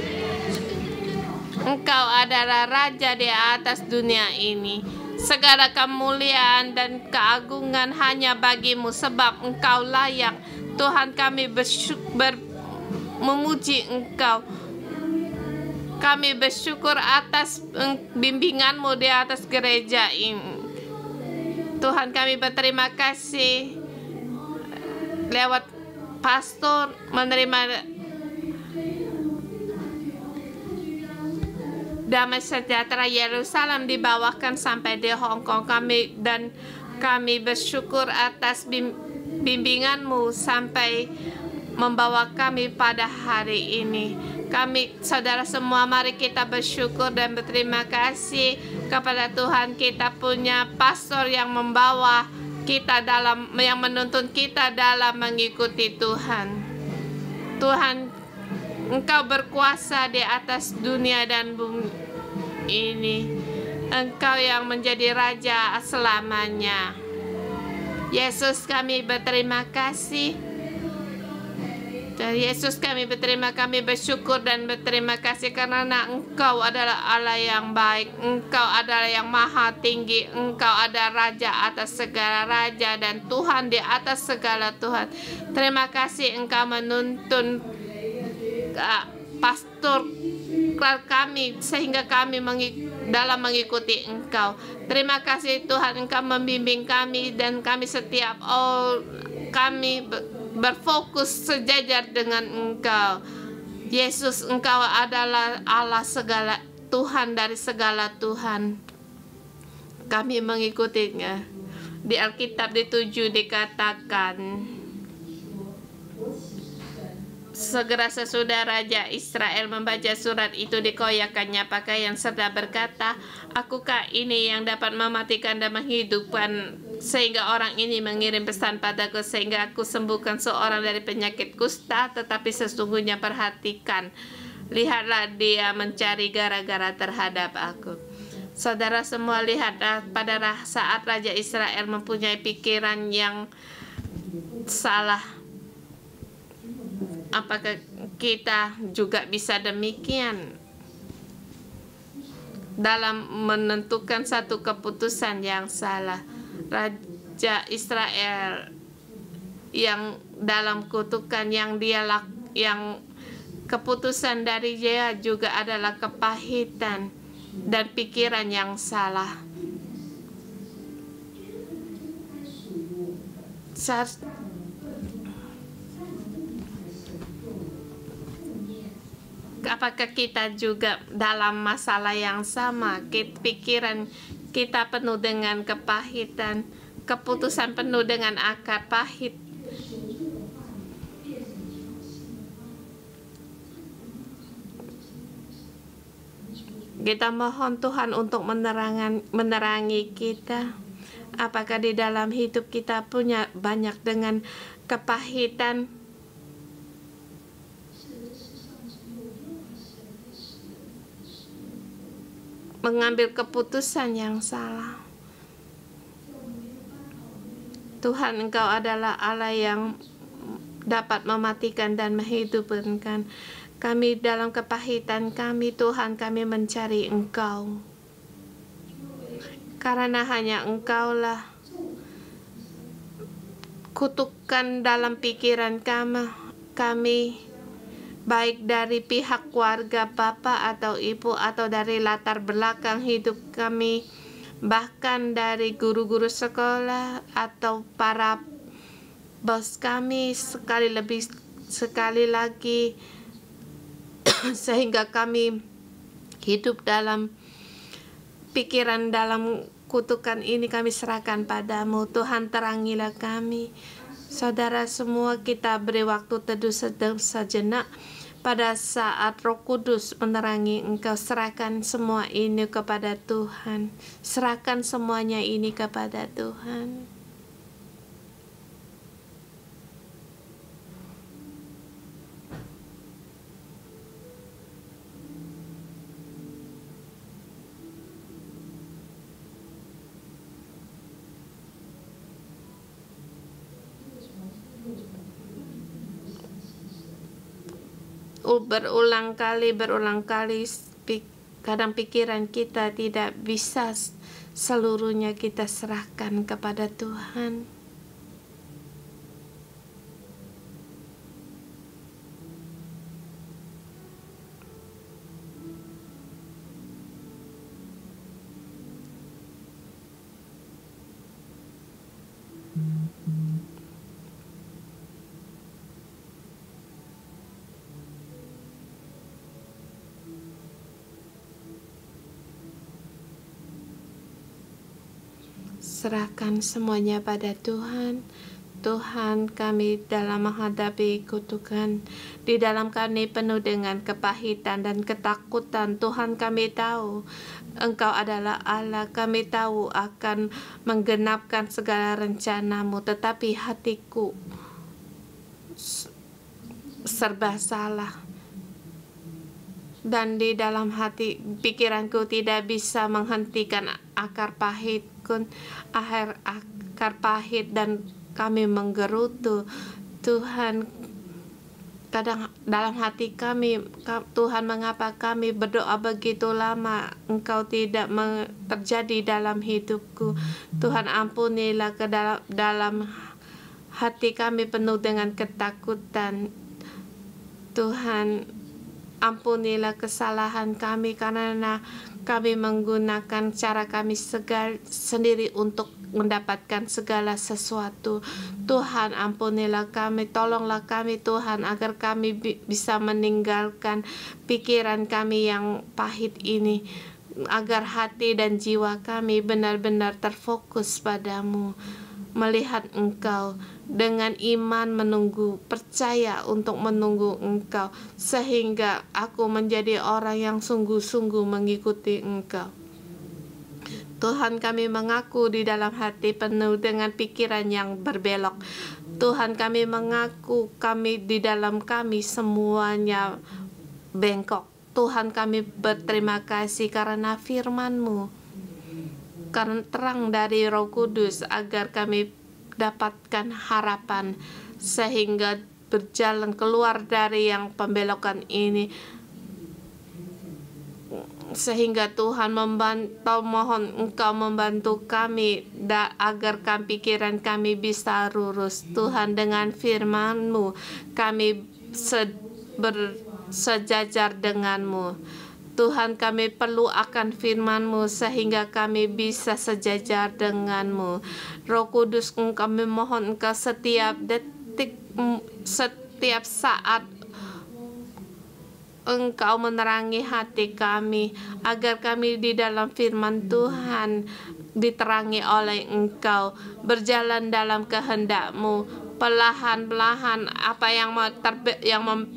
S1: Engkau adalah Raja di atas dunia ini. Segala kemuliaan dan keagungan hanya bagimu, sebab Engkau layak. Tuhan, kami memuji Engkau. Kami bersyukur atas bimbingan-Mu di atas gereja ini. Tuhan, kami berterima kasih lewat pastor menerima damai sejahtera Yerusalem dibawakan sampai di Hong Kong. Kami bersyukur atas bimbingan-Mu sampai membawa kami pada hari ini. Kami, saudara semua, mari kita bersyukur dan berterima kasih kepada Tuhan. Kita punya pastor yang membawa kita yang menuntun kita dalam mengikuti Tuhan. Tuhan, Engkau berkuasa di atas dunia dan bumi ini. Engkau yang menjadi Raja selamanya. Yesus, kami berterima kasih. Dan Yesus, kami bersyukur dan berterima kasih karena Engkau adalah Allah yang baik. Engkau adalah yang maha tinggi. Engkau adalah Raja atas segala raja dan Tuhan di atas segala Tuhan. Terima kasih Engkau menuntun pastor kami sehingga kami dalam mengikuti Engkau. Terima kasih Tuhan, Engkau membimbing kami dan kami setiap kami berfokus sejajar dengan Engkau. Yesus, Engkau adalah Allah segala Tuhan dari segala Tuhan. Kami mengikutinya. Di Alkitab di 7 dikatakan, segera sesudah Raja Israel membaca surat itu, dikoyakkannya pakaian serta berkata, "Akukah ini yang dapat mematikan dan menghidupkan, sehingga orang ini mengirim pesan padaku sehingga aku sembuhkan seorang dari penyakit kusta? Tetapi sesungguhnya perhatikan, lihatlah dia mencari gara-gara terhadap aku." Saudara semua, lihatlah pada saat Raja Israel mempunyai pikiran yang salah, apakah kita juga bisa demikian dalam menentukan satu keputusan yang salah? Raja Israel yang dalam kutukan yang keputusan dari dia juga adalah kepahitan dan pikiran yang salah. Apakah kita juga dalam masalah yang sama? Pikiran kita penuh dengan kepahitan, keputusan penuh dengan akar pahit. Kita mohon Tuhan untuk menerangi kita. Apakah di dalam hidup kita punya banyak dengan kepahitan, mengambil keputusan yang salah? Tuhan, Engkau adalah Allah yang dapat mematikan dan menghidupkan. Kami dalam kepahitan kami, Tuhan, kami mencari Engkau. Karena hanya Engkaulah kutukan dalam pikiran kami, baik dari pihak keluarga Bapa atau Ibu, atau dari latar belakang hidup kami, bahkan dari guru-guru sekolah atau para bos kami, sekali lagi sehingga kami hidup dalam pikiran dalam kutukan ini, kami serahkan padamu. Tuhan, terangilah kami. Saudara semua, kita beri waktu teduh sejenak. Pada saat Roh Kudus menerangi engkau, serahkan semua ini kepada Tuhan. Serahkan semuanya ini kepada Tuhan. berulang kali kadang pikiran kita tidak bisa seluruhnya kita serahkan kepada Tuhan. Serahkan semuanya pada Tuhan. Tuhan, kami dalam menghadapi kutukan, di dalam kami penuh dengan kepahitan dan ketakutan. Tuhan, kami tahu Engkau adalah Allah. Kami tahu akan menggenapkan segala rencana-Mu, tetapi hatiku serba salah. Dan di dalam hati pikiranku tidak bisa menghentikan akar pahit dan kami menggerutu. Tuhan, kadang dalam hati kami, Tuhan, mengapa kami berdoa begitu lama Engkau tidak terjadi dalam hidupku. Tuhan, ampunilah ke dalam hati kami penuh dengan ketakutan. Tuhan, ampunilah kesalahan kami karena kami menggunakan cara kami sendiri untuk mendapatkan segala sesuatu. Tuhan, ampunilah kami, tolonglah kami Tuhan, agar kami bisa meninggalkan pikiran kami yang pahit ini, agar hati dan jiwa kami benar-benar terfokus padamu, melihat Engkau dengan iman, percaya untuk menunggu Engkau, sehingga aku menjadi orang yang sungguh-sungguh mengikuti Engkau. Tuhan, kami mengaku di dalam hati penuh dengan pikiran yang berbelok. Tuhan, kami mengaku di dalam kami semuanya bengkok. Tuhan, kami berterima kasih karena firman-Mu, karena terang dari Roh Kudus, agar kami dapatkan harapan sehingga berjalan keluar dari yang pembelokan ini, sehingga Tuhan mohon Engkau membantu kami agar pikiran kami bisa lurus. Tuhan, dengan firman-Mu kami bersejajar dengan-Mu. Tuhan, kami perlu akan firman-Mu sehingga kami bisa sejajar dengan-Mu. Roh Kudus, kami mohon Engkau setiap detik, setiap saat Engkau menerangi hati kami, agar kami di dalam firman Tuhan diterangi oleh Engkau, berjalan dalam kehendak-Mu. Perlahan-lahan apa yang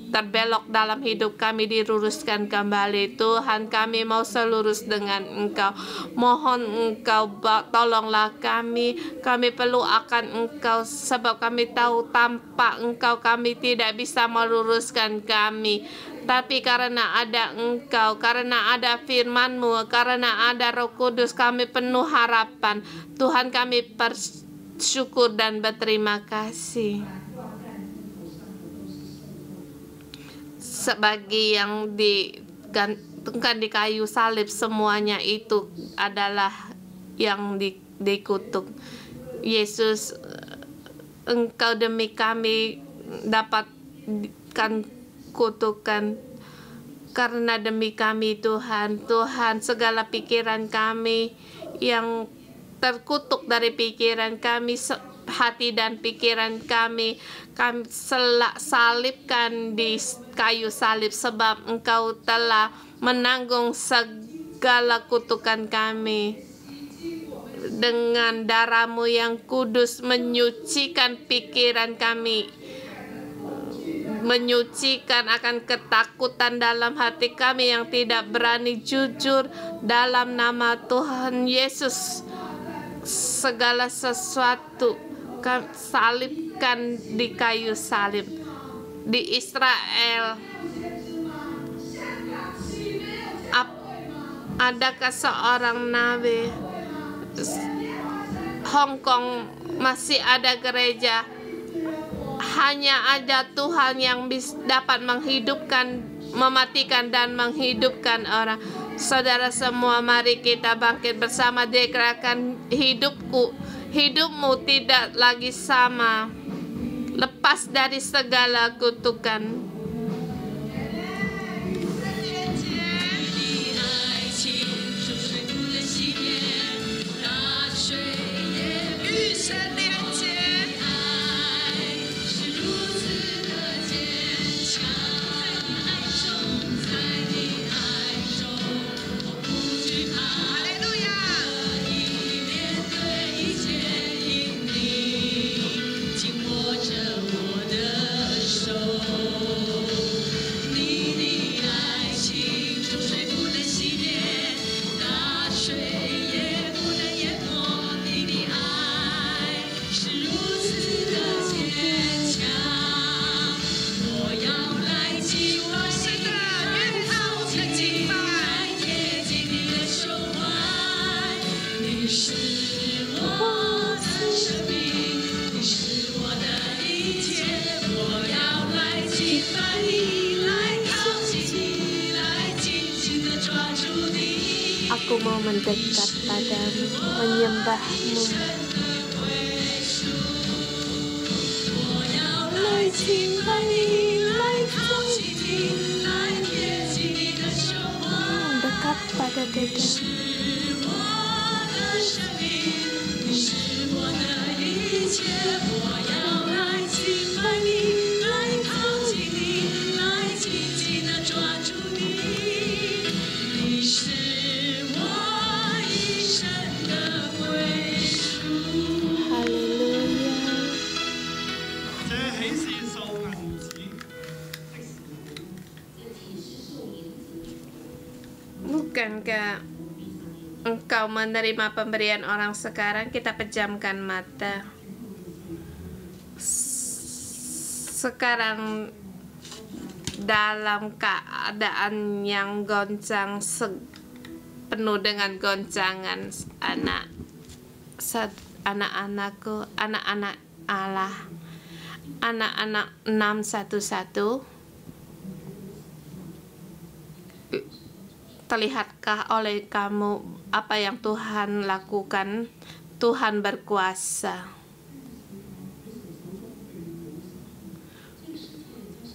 S1: terbelok dalam hidup kami diluruskan kembali. Tuhan, kami mau selurus dengan Engkau. Mohon Engkau tolonglah kami. Kami perlu akan Engkau, sebab kami tahu tanpa Engkau kami tidak bisa meluruskan kami. Tapi karena ada Engkau, karena ada firman-Mu, karena ada Roh Kudus, kami penuh harapan. Tuhan, kami bersyukur dan berterima kasih. Sebagai yang digantungkan di kayu salib, semuanya itu adalah yang dikutuk. Yesus, Engkau demi kami dapatkan kutukan, karena demi kami Tuhan, segala pikiran kami yang terkutuk dari pikiran kami, hati dan pikiran kami salibkan di kayu salib, sebab Engkau telah menanggung segala kutukan kami. Dengan darah-Mu yang kudus menyucikan pikiran kami, menyucikan akan ketakutan dalam hati kami yang tidak berani jujur. Dalam nama Tuhan Yesus, segala sesuatu salibkan di kayu salib. Di Israel, adakah seorang nabi? Hong Kong masih ada gereja. hanya ada Tuhan yang dapat menghidupkan, mematikan dan menghidupkan orang. Saudara semua, mari kita bangkit bersama, deklarasikan hidupmu tidak lagi sama, lepas dari segala kutukan. Aku mau mendekat padamu, menyembahmu. Dekat pada dada. Bukankah engkau menerima pemberian orang sekarang? Kita pejamkan mata. Sekarang dalam keadaan yang goncang, penuh dengan goncangan, anak-anakku, anak-anak Allah, anak-anak 611, terlihatkah oleh kamu apa yang Tuhan lakukan? Tuhan berkuasa.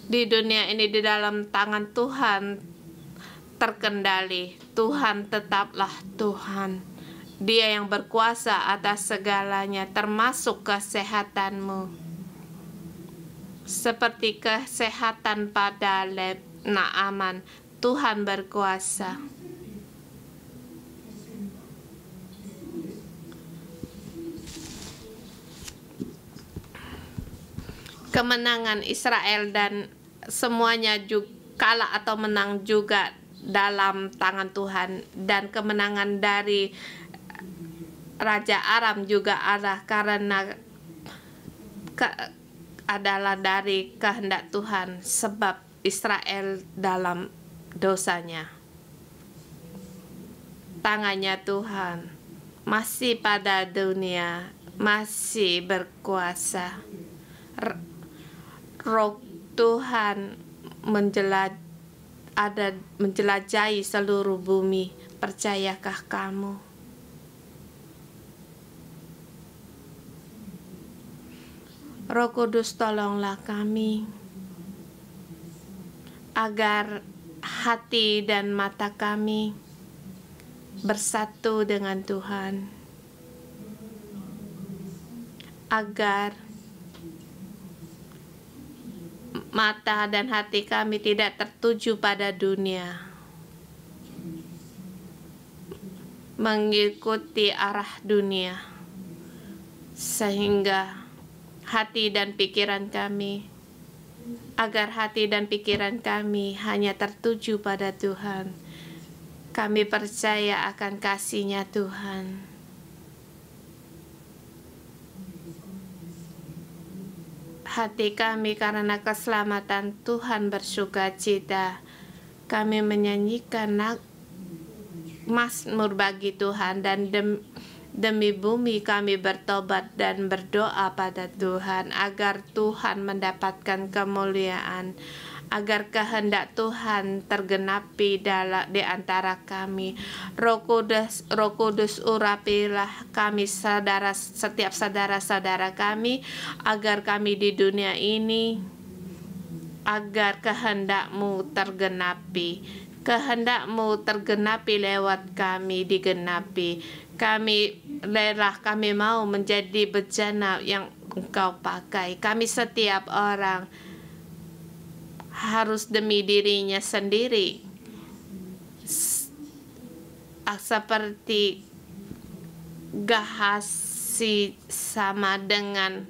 S1: Di dunia ini di dalam tangan Tuhan terkendali. Tuhan tetaplah Tuhan. Dia yang berkuasa atas segalanya, termasuk kesehatanmu. Seperti kesehatan pada Naaman, Tuhan berkuasa. Kemenangan Israel dan semuanya juga kalah atau menang juga dalam tangan Tuhan, dan kemenangan dari Raja Aram juga ada karena adalah dari kehendak Tuhan, sebab Israel dalam dosanya. Tangannya Tuhan masih pada dunia, masih berkuasa. Roh Tuhan menjelajahi seluruh bumi. Percayakah kamu? Roh Kudus, tolonglah kami agar hati dan mata kami bersatu dengan Tuhan, agar mata dan hati kami tidak tertuju pada dunia, mengikuti arah dunia, sehingga hati dan pikiran kami, agar hati dan pikiran kami hanya tertuju pada Tuhan. Kami percaya akan kasih-Nya Tuhan. Hati kami karena keselamatan Tuhan bersukacita. Kami menyanyikan mazmur bagi Tuhan, dan Demi bumi kami bertobat dan berdoa pada Tuhan agar Tuhan mendapatkan kemuliaan, agar kehendak Tuhan tergenapi di antara kami. Roh Kudus urapilah kami setiap saudara-saudara kami, agar kami di dunia ini, agar kehendak-Mu tergenapi. Kehendak-Mu tergenapi lewat kami, digenapi. Kami mau menjadi bejana yang Engkau pakai. Kami setiap orang harus demi dirinya sendiri, seperti Gehasi sama dengan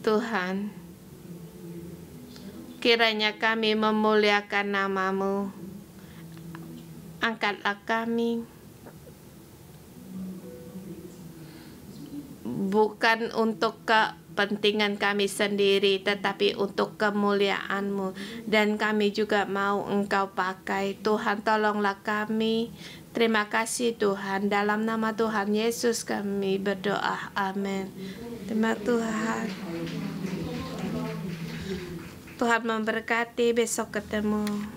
S1: Tuhan. Kiranya kami memuliakan nama-Mu. Angkatlah kami, bukan untuk kepentingan kami sendiri, tetapi untuk kemuliaan-Mu. Dan kami juga mau Engkau pakai. Tuhan, tolonglah kami. Terima kasih Tuhan. Dalam nama Tuhan Yesus kami berdoa. Amin. Terima Tuhan. Tuhan memberkati. Besok ketemu.